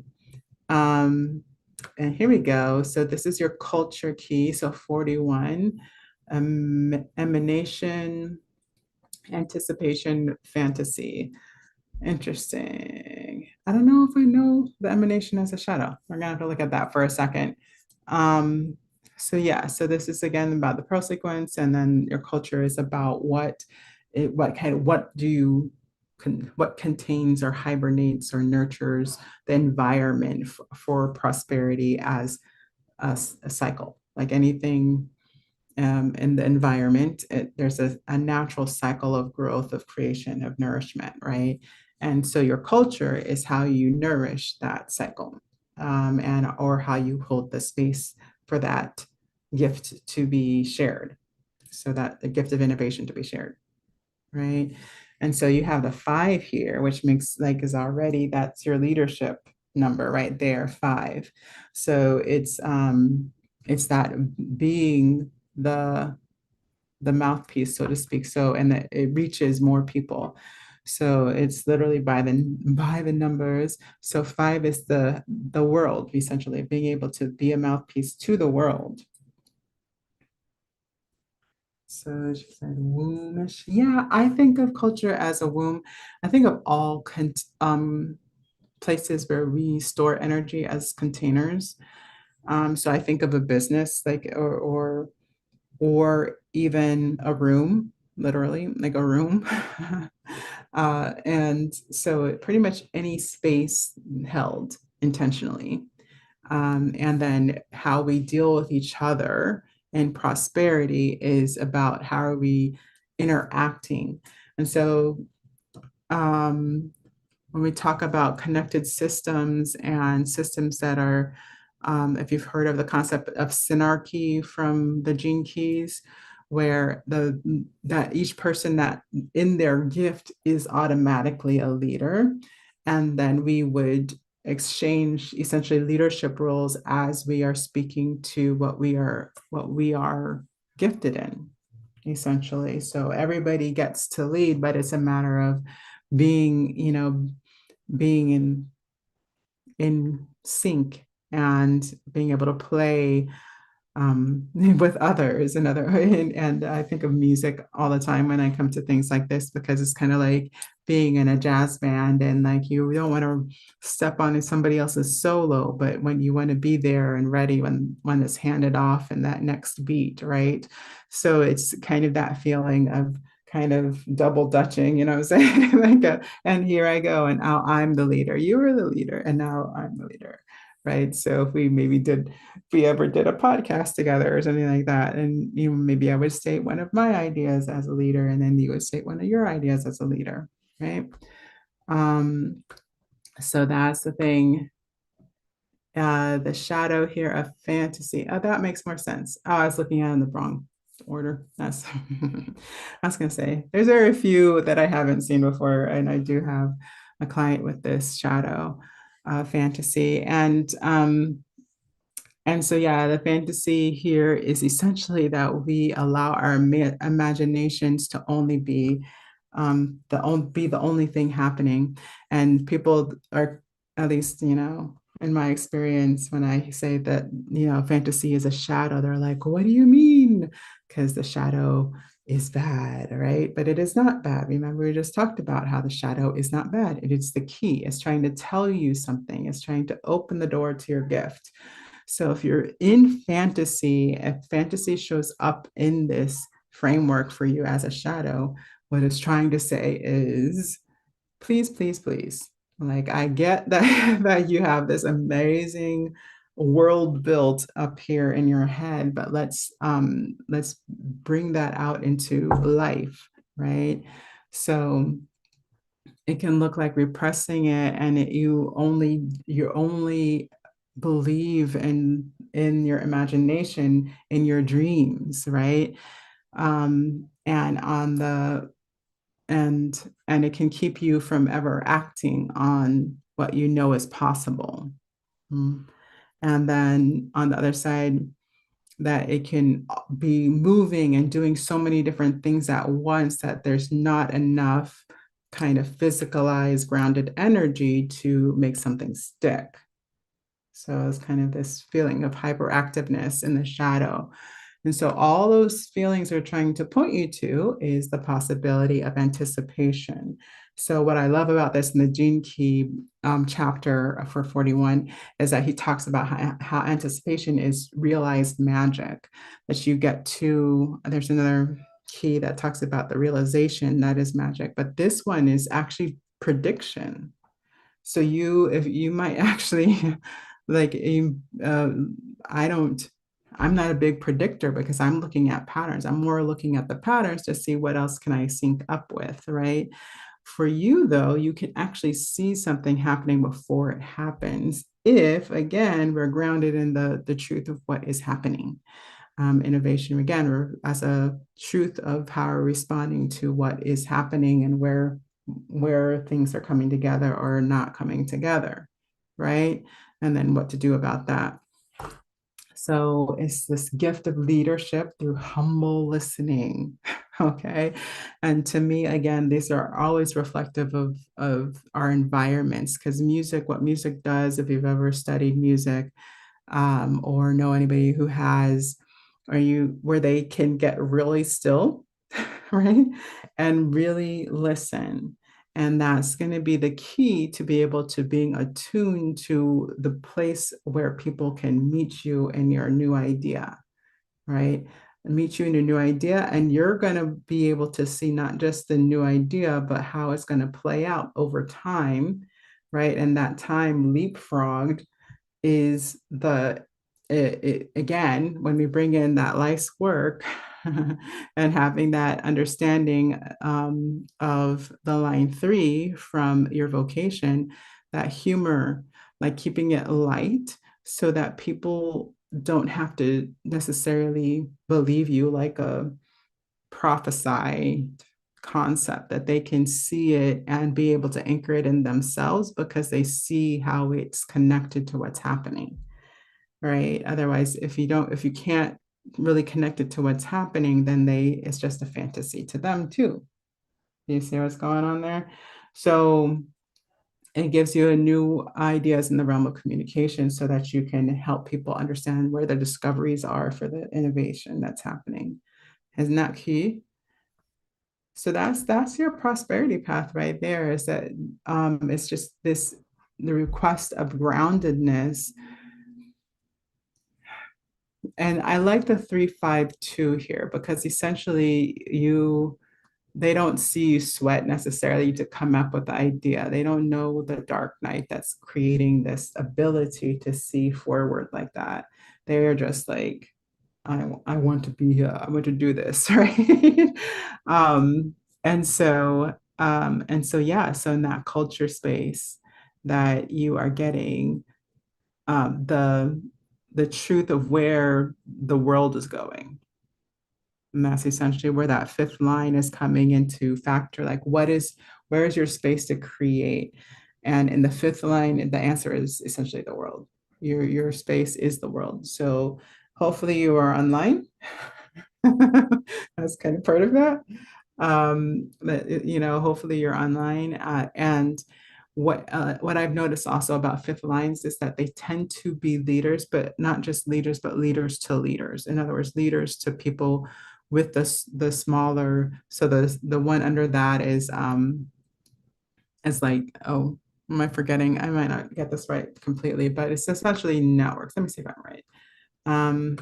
Um, And here we go. So this is your culture key. So 41, emanation, anticipation, fantasy. Interesting. I don't know if I know the emanation as a shadow. We're gonna have to look at that for a second. Um, so yeah, so this is again about the pearl sequence, and then your culture is about what kind of, what do you, what contains or hibernates or nurtures the environment for prosperity as a cycle, like anything in the environment, there's a natural cycle of growth, of creation, of nourishment, right? And so your culture is how you nourish that cycle, and or how you hold the space for that gift to be shared, so that the gift of innovation to be shared, right? And so you have the five here, which makes like is already that's your leadership number right there, five. So it's that being the mouthpiece, so to speak. So and that it reaches more people. So it's literally by the numbers. So five is the world, essentially being able to be a mouthpiece to the world. So she said wombish. Yeah, I think of culture as a womb. I think of all places where we store energy as containers. So I think of a business like or even a room, literally like a room. And so pretty much any space held intentionally. And then how we deal with each other in prosperity is about how are we interacting. And so um, when we talk about connected systems and systems that are, if you've heard of the concept of synarchy from the Gene Keys, where that each person that in their gift is automatically a leader, and then we would exchange essentially leadership roles as we are speaking to what we are gifted in, essentially. So everybody gets to lead, but it's a matter of being, being in sync and being able to play with others and I think of music all the time when I come to things like this, because it's kind of like being in a jazz band, and like you don't want to step on somebody else's solo, but when you want to be there and ready when it's handed off and that next beat, right? So it's kind of that feeling of kind of double dutching, you know what I'm saying? And here I go, and now I'm the leader, you were the leader, and now I'm the leader, right? So if we ever did a podcast together or something like that, and maybe I would state one of my ideas as a leader, and then you would state one of your ideas as a leader, right? Um, so that's the thing. The shadow here of fantasy. Oh, that makes more sense. Oh, I was looking at it in the wrong order. That's I was gonna say there's very few that I haven't seen before, and I do have a client with this shadow fantasy, and so, yeah, the fantasy here is essentially that we allow our imaginations to only be the only thing happening, and people are, at least in my experience, when I say that fantasy is a shadow, they're like, "What do you mean?" Because the shadow is bad, right? But it is not bad. Remember, we just talked about how the shadow is not bad. It is the key. It's trying to tell you something. It's trying to open the door to your gift. So if you're in fantasy, if fantasy shows up in this framework for you as a shadow, what it's trying to say is, please, please, please. Like I get that that you have this amazing world built up here in your head, but let's bring that out into life, right? So it can look like repressing it, and you only believe in your imagination, in your dreams, right? And on the and it can keep you from ever acting on what you know is possible. Mm. And then on the other side, that it can be moving and doing so many different things at once that there's not enough kind of physicalized, grounded energy to make something stick. So it's kind of this feeling of hyperactiveness in the shadow. And so all those feelings are trying to point you to is the possibility of anticipation. So what I love about this in the Gene Key chapter for 41 is that he talks about how anticipation is realized magic, that you get to, there's another key that talks about the realization that is magic, but this one is actually prediction. So if you might actually like I don't I'm not a big predictor because I'm looking at patterns. I'm more looking at the patterns to see what else can I sync up with, right? For you though, you can actually see something happening before it happens if again we're grounded in the truth of what is happening. Innovation again as a truth of how we're responding to what is happening and where things are coming together or not coming together, right? And then what to do about that. So it's this gift of leadership through humble listening. Okay. And to me, again, these are always reflective of our environments because music, what music does, if you've ever studied music, or know anybody who has, or you where they can get really still, right? And really listen. And that's going to be the key to be able to being attuned to the place where people can meet you in your new idea, right? Meet you in your new idea, and you're going to be able to see not just the new idea, but how it's going to play out over time, right? And that time leapfrogged is again when we bring in that life's work and having that understanding of the line 3 from your vocation, that humor, like keeping it light so that people don't have to necessarily believe you like a prophesy concept, that they can see it and be able to anchor it in themselves because they see how it's connected to what's happening, right? Otherwise, if you can't really connect it to what's happening, then it's just a fantasy to them too. You see what's going on there? So it gives you a new ideas in the realm of communication so that you can help people understand where the discoveries are for the innovation that's happening. Isn't that key? So that's your prosperity path right there, is that it's just this the request of groundedness. And I like the 352 here because essentially they don't see you sweat necessarily to come up with the idea. They don't know the dark night that's creating this ability to see forward like that. They're just like, I want to be I want to do this, right? um, and so yeah, so in that culture space that you are getting um, the the truth of where the world is going. And that's essentially where that fifth line is coming into factor. Like, where is your space to create? And in the fifth line, the answer is essentially the world. Your space is the world. So hopefully you are online. That's kind of part of that. Hopefully you're online. And what I've noticed also about fifth lines is that they tend to be leaders, but not just leaders, but leaders to leaders. In other words, leaders to people with the smaller. So the one under that is like, oh, am I forgetting? I might not get this right completely, but it's essentially networks. Let me see if I'm right. Um,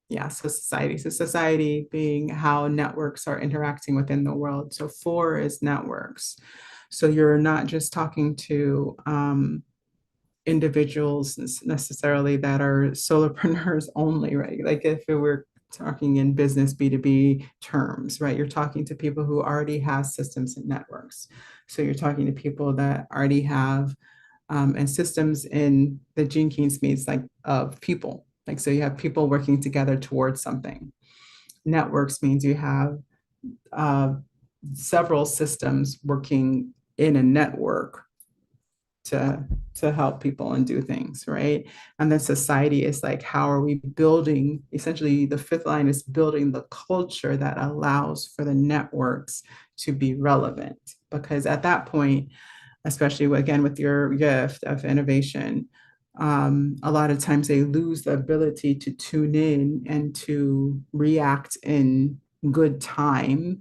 yeah, so society. So society being how networks are interacting within the world. So 4 is networks. So you're not just talking to individuals necessarily that are solopreneurs only, right? Like if it were talking in business B2B terms, right? You're talking to people who already have systems and networks. So you're talking to people that already have and systems in the Gene Keys means like of people. Like so you have people working together towards something. Networks means you have uh, several systems working in a network to help people and do things, right? And then society is like, how are we building? Essentially, the fifth line is building the culture that allows for the networks to be relevant. Because at that point, especially again with your gift of innovation, a lot of times they lose the ability to tune in and to react in good time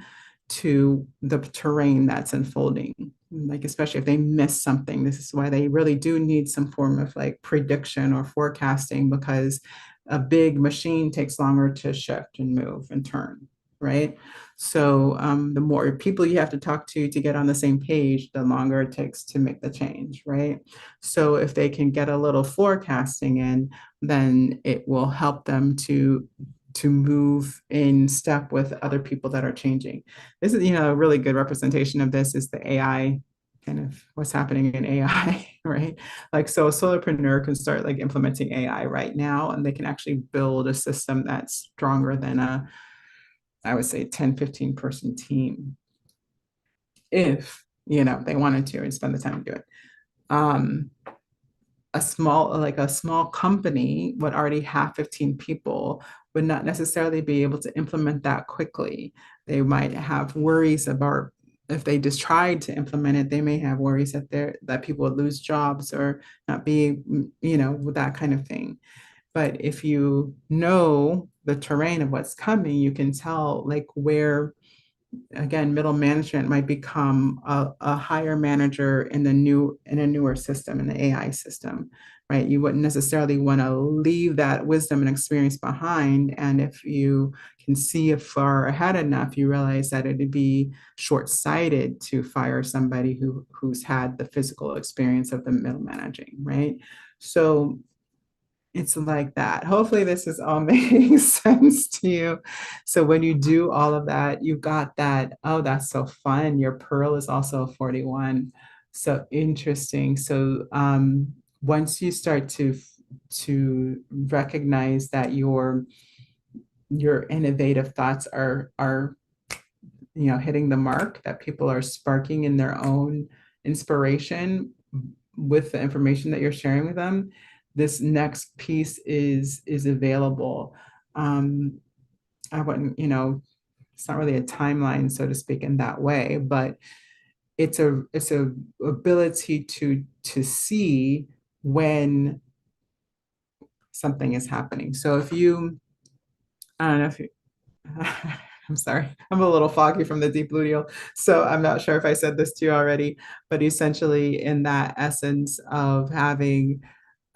to the terrain that's unfolding. Like, especially if they miss something, this is why they really do need some form of like prediction or forecasting, because a big machine takes longer to shift and move and turn, right? So the more people you have to talk to get on the same page, the longer it takes to make the change, right? So if they can get a little forecasting in, then it will help them to move in step with other people that are changing. This is, a really good representation of this is the AI, kind of what's happening in AI, right? Like, so a solopreneur can start like implementing AI right now, and they can actually build a system that's stronger than I would say 10, 15 person team if, they wanted to and spend the time to do it. Um, a small company would already have 15 people would not necessarily be able to implement that quickly. They might have worries about if they just tried to implement it, they may have worries that people would lose jobs or not be, with that kind of thing. But if you know the terrain of what's coming, you can tell like where, again, middle management might become a higher manager in a newer system, in the AI system, right? You wouldn't necessarily want to leave that wisdom and experience behind. And if you can see it far ahead enough, you realize that it'd be short-sighted to fire somebody who's had the physical experience of the middle managing, right? So it's like that. Hopefully, this is all making sense to you. So, when you do all of that, you got that. Oh, that's so fun. Your pearl is also 41. So interesting. So, once you start to recognize that your innovative thoughts are hitting the mark, that people are sparking in their own inspiration with the information that you're sharing with them, this next piece is available. um I wouldn't, it's not really a timeline, so to speak, in that way, but it's a ability to see when something is happening. So if you, I don't know if you, I'm sorry, I'm a little foggy from the deep luteal, so I'm not sure if I said this to you already, but essentially, in that essence of having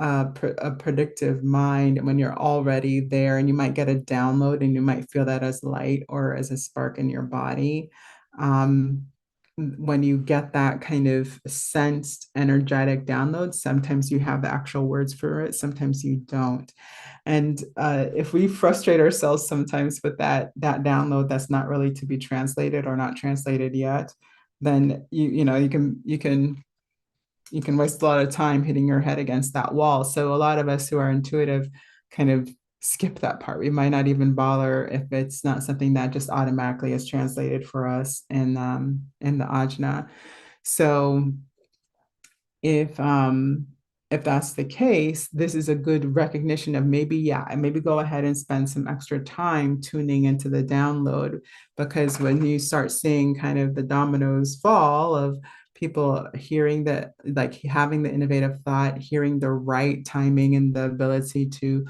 a predictive mind, when you're already there, and you might get a download and you might feel that as light or as a spark in your body. Um, when you get that kind of sensed energetic download, sometimes you have the actual words for it, sometimes you don't. And if we frustrate ourselves sometimes with that download that's not really to be translated or not translated yet, then you can waste a lot of time hitting your head against that wall. So a lot of us who are intuitive kind of skip that part. We might not even bother if it's not something that just automatically is translated for us in the ajna. So if if that's the case, this is a good recognition of maybe, yeah, and maybe go ahead and spend some extra time tuning into the download, because when you start seeing kind of the dominoes fall of people hearing that, like having the innovative thought, hearing the right timing and the ability to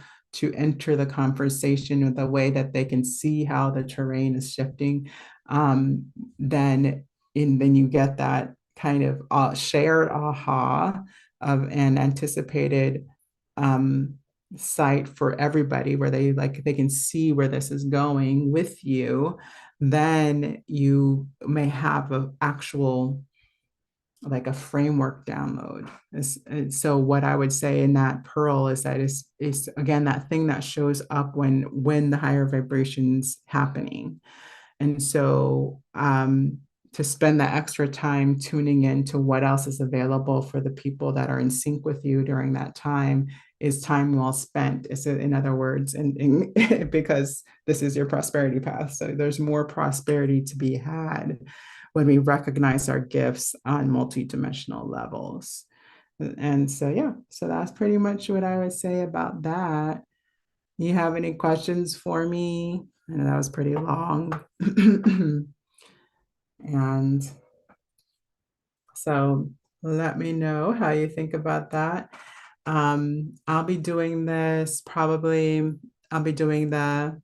enter the conversation with the way that they can see how the terrain is shifting, then you get that kind of shared aha of an anticipated um, sight for everybody, where they can see where this is going with you. Then you may have an actual, like a framework download. So what I would say in that pearl is that is again that thing that shows up when the higher vibrations happening. And so to spend that extra time tuning into what else is available for the people that are in sync with you during that time is time well spent. In other words, and because this is your prosperity path. So there's more prosperity to be had when we recognize our gifts on multidimensional levels. And so, yeah, so that's pretty much what I would say about that. You have any questions for me? I know that was pretty long. And so let me know how you think about that. I'll be doing this probably, I'll be doing the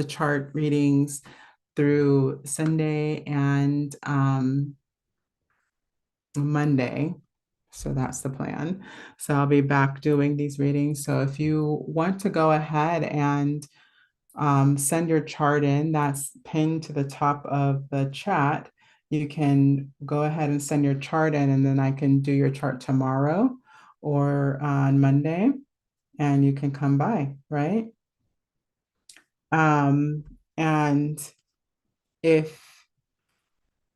chart readings through Sunday and Monday. So that's the plan. So I'll be back doing these readings. So if you want to go ahead and send your chart in, that's pinned to the top of the chat. You can go ahead and send your chart in, and then I can do your chart tomorrow or on Monday, and you can come by, right? Um, and if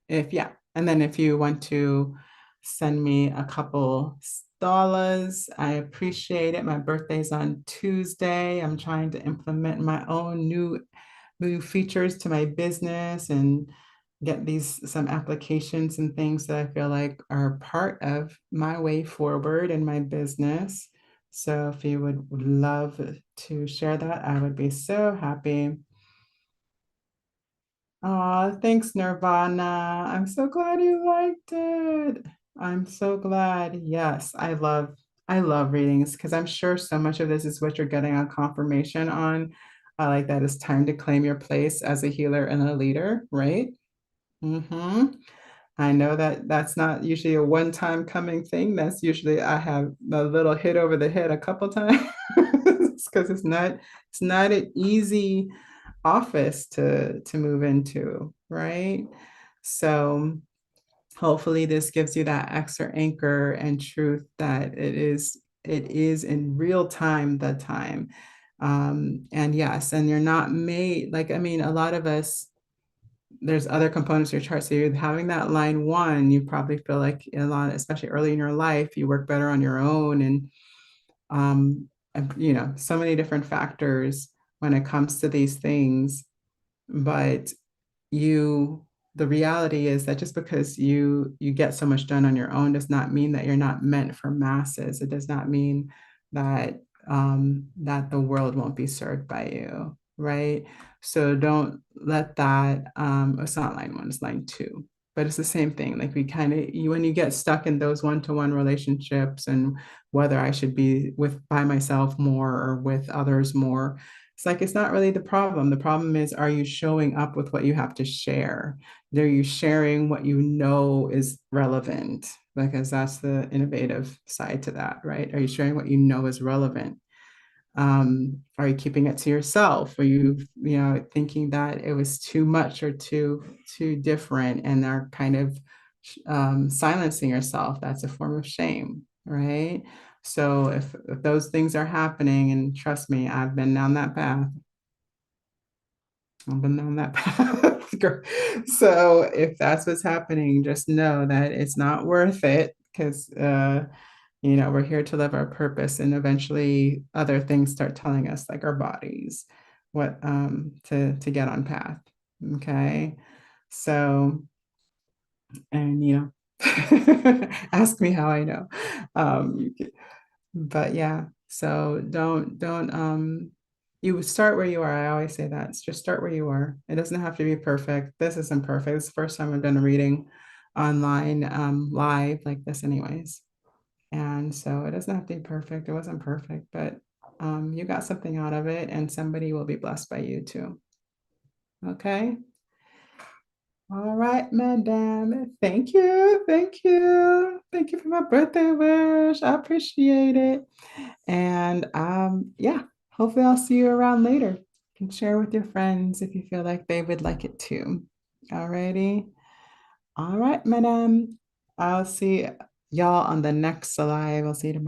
yeah, and then if you want to send me a couple dollars, I appreciate it. My birthday's on Tuesday. I'm trying to implement my own new features to my business and get these some applications and things that I feel like are part of my way forward in my business. So if you would love to share that, I would be so happy. Oh, thanks, Nirvana. I'm so glad you liked it. I'm so glad. Yes, I love readings because I'm sure so much of this is what you're getting a confirmation on. I like that it's time to claim your place as a healer and a leader, right? Mm-hmm. I know that that's not usually a one-time coming thing. That's usually I have a little hit over the head a couple times because it's not an easy office to move into, right? So hopefully this gives you that extra anchor and truth that it is in real time the time. And yes, and you're not made like I mean, a lot of us there's other components of your chart. So you're having that line one, you probably feel like a lot, especially early in your life, you work better on your own and you know, so many different factors when it comes to these things. But you the reality is that just because you get so much done on your own does not mean that you're not meant for masses. It does not mean that that the world won't be served by you, right? So don't let that it's not line one, it's line two. But it's the same thing. Like we kind of you when you get stuck in those one-to-one relationships and whether I should be with by myself more or with others more, it's like it's not really the problem. The problem is, are you showing up with what you have to share? Are you sharing what you know is relevant? Because that's the innovative side to that, right? Are you sharing what you know is relevant? Are you keeping it to yourself? Are you know, thinking that it was too much or too different and are kind of silencing yourself? That's a form of shame, right? So if those things are happening, and trust me, I've been down that path. I've been down that path. So if that's what's happening, just know that it's not worth it because you know, we're here to live our purpose, and eventually other things start telling us, like our bodies, what to get on path. Okay. So, and you know, ask me how I know. Um, but yeah, so don't you start where you are. I always say that. Just start where you are. It doesn't have to be perfect. This isn't perfect. It's the first time I've done a reading online live like this anyways. And so it doesn't have to be perfect. It wasn't perfect, but you got something out of it and somebody will be blessed by you too. Okay. All right, madam. Thank you. Thank you. Thank you for my birthday wish. I appreciate it. And yeah, hopefully I'll see you around later. You can share with your friends if you feel like they would like it too. All righty. All right, madam. I'll see y'all on the next live. I'll see you tomorrow.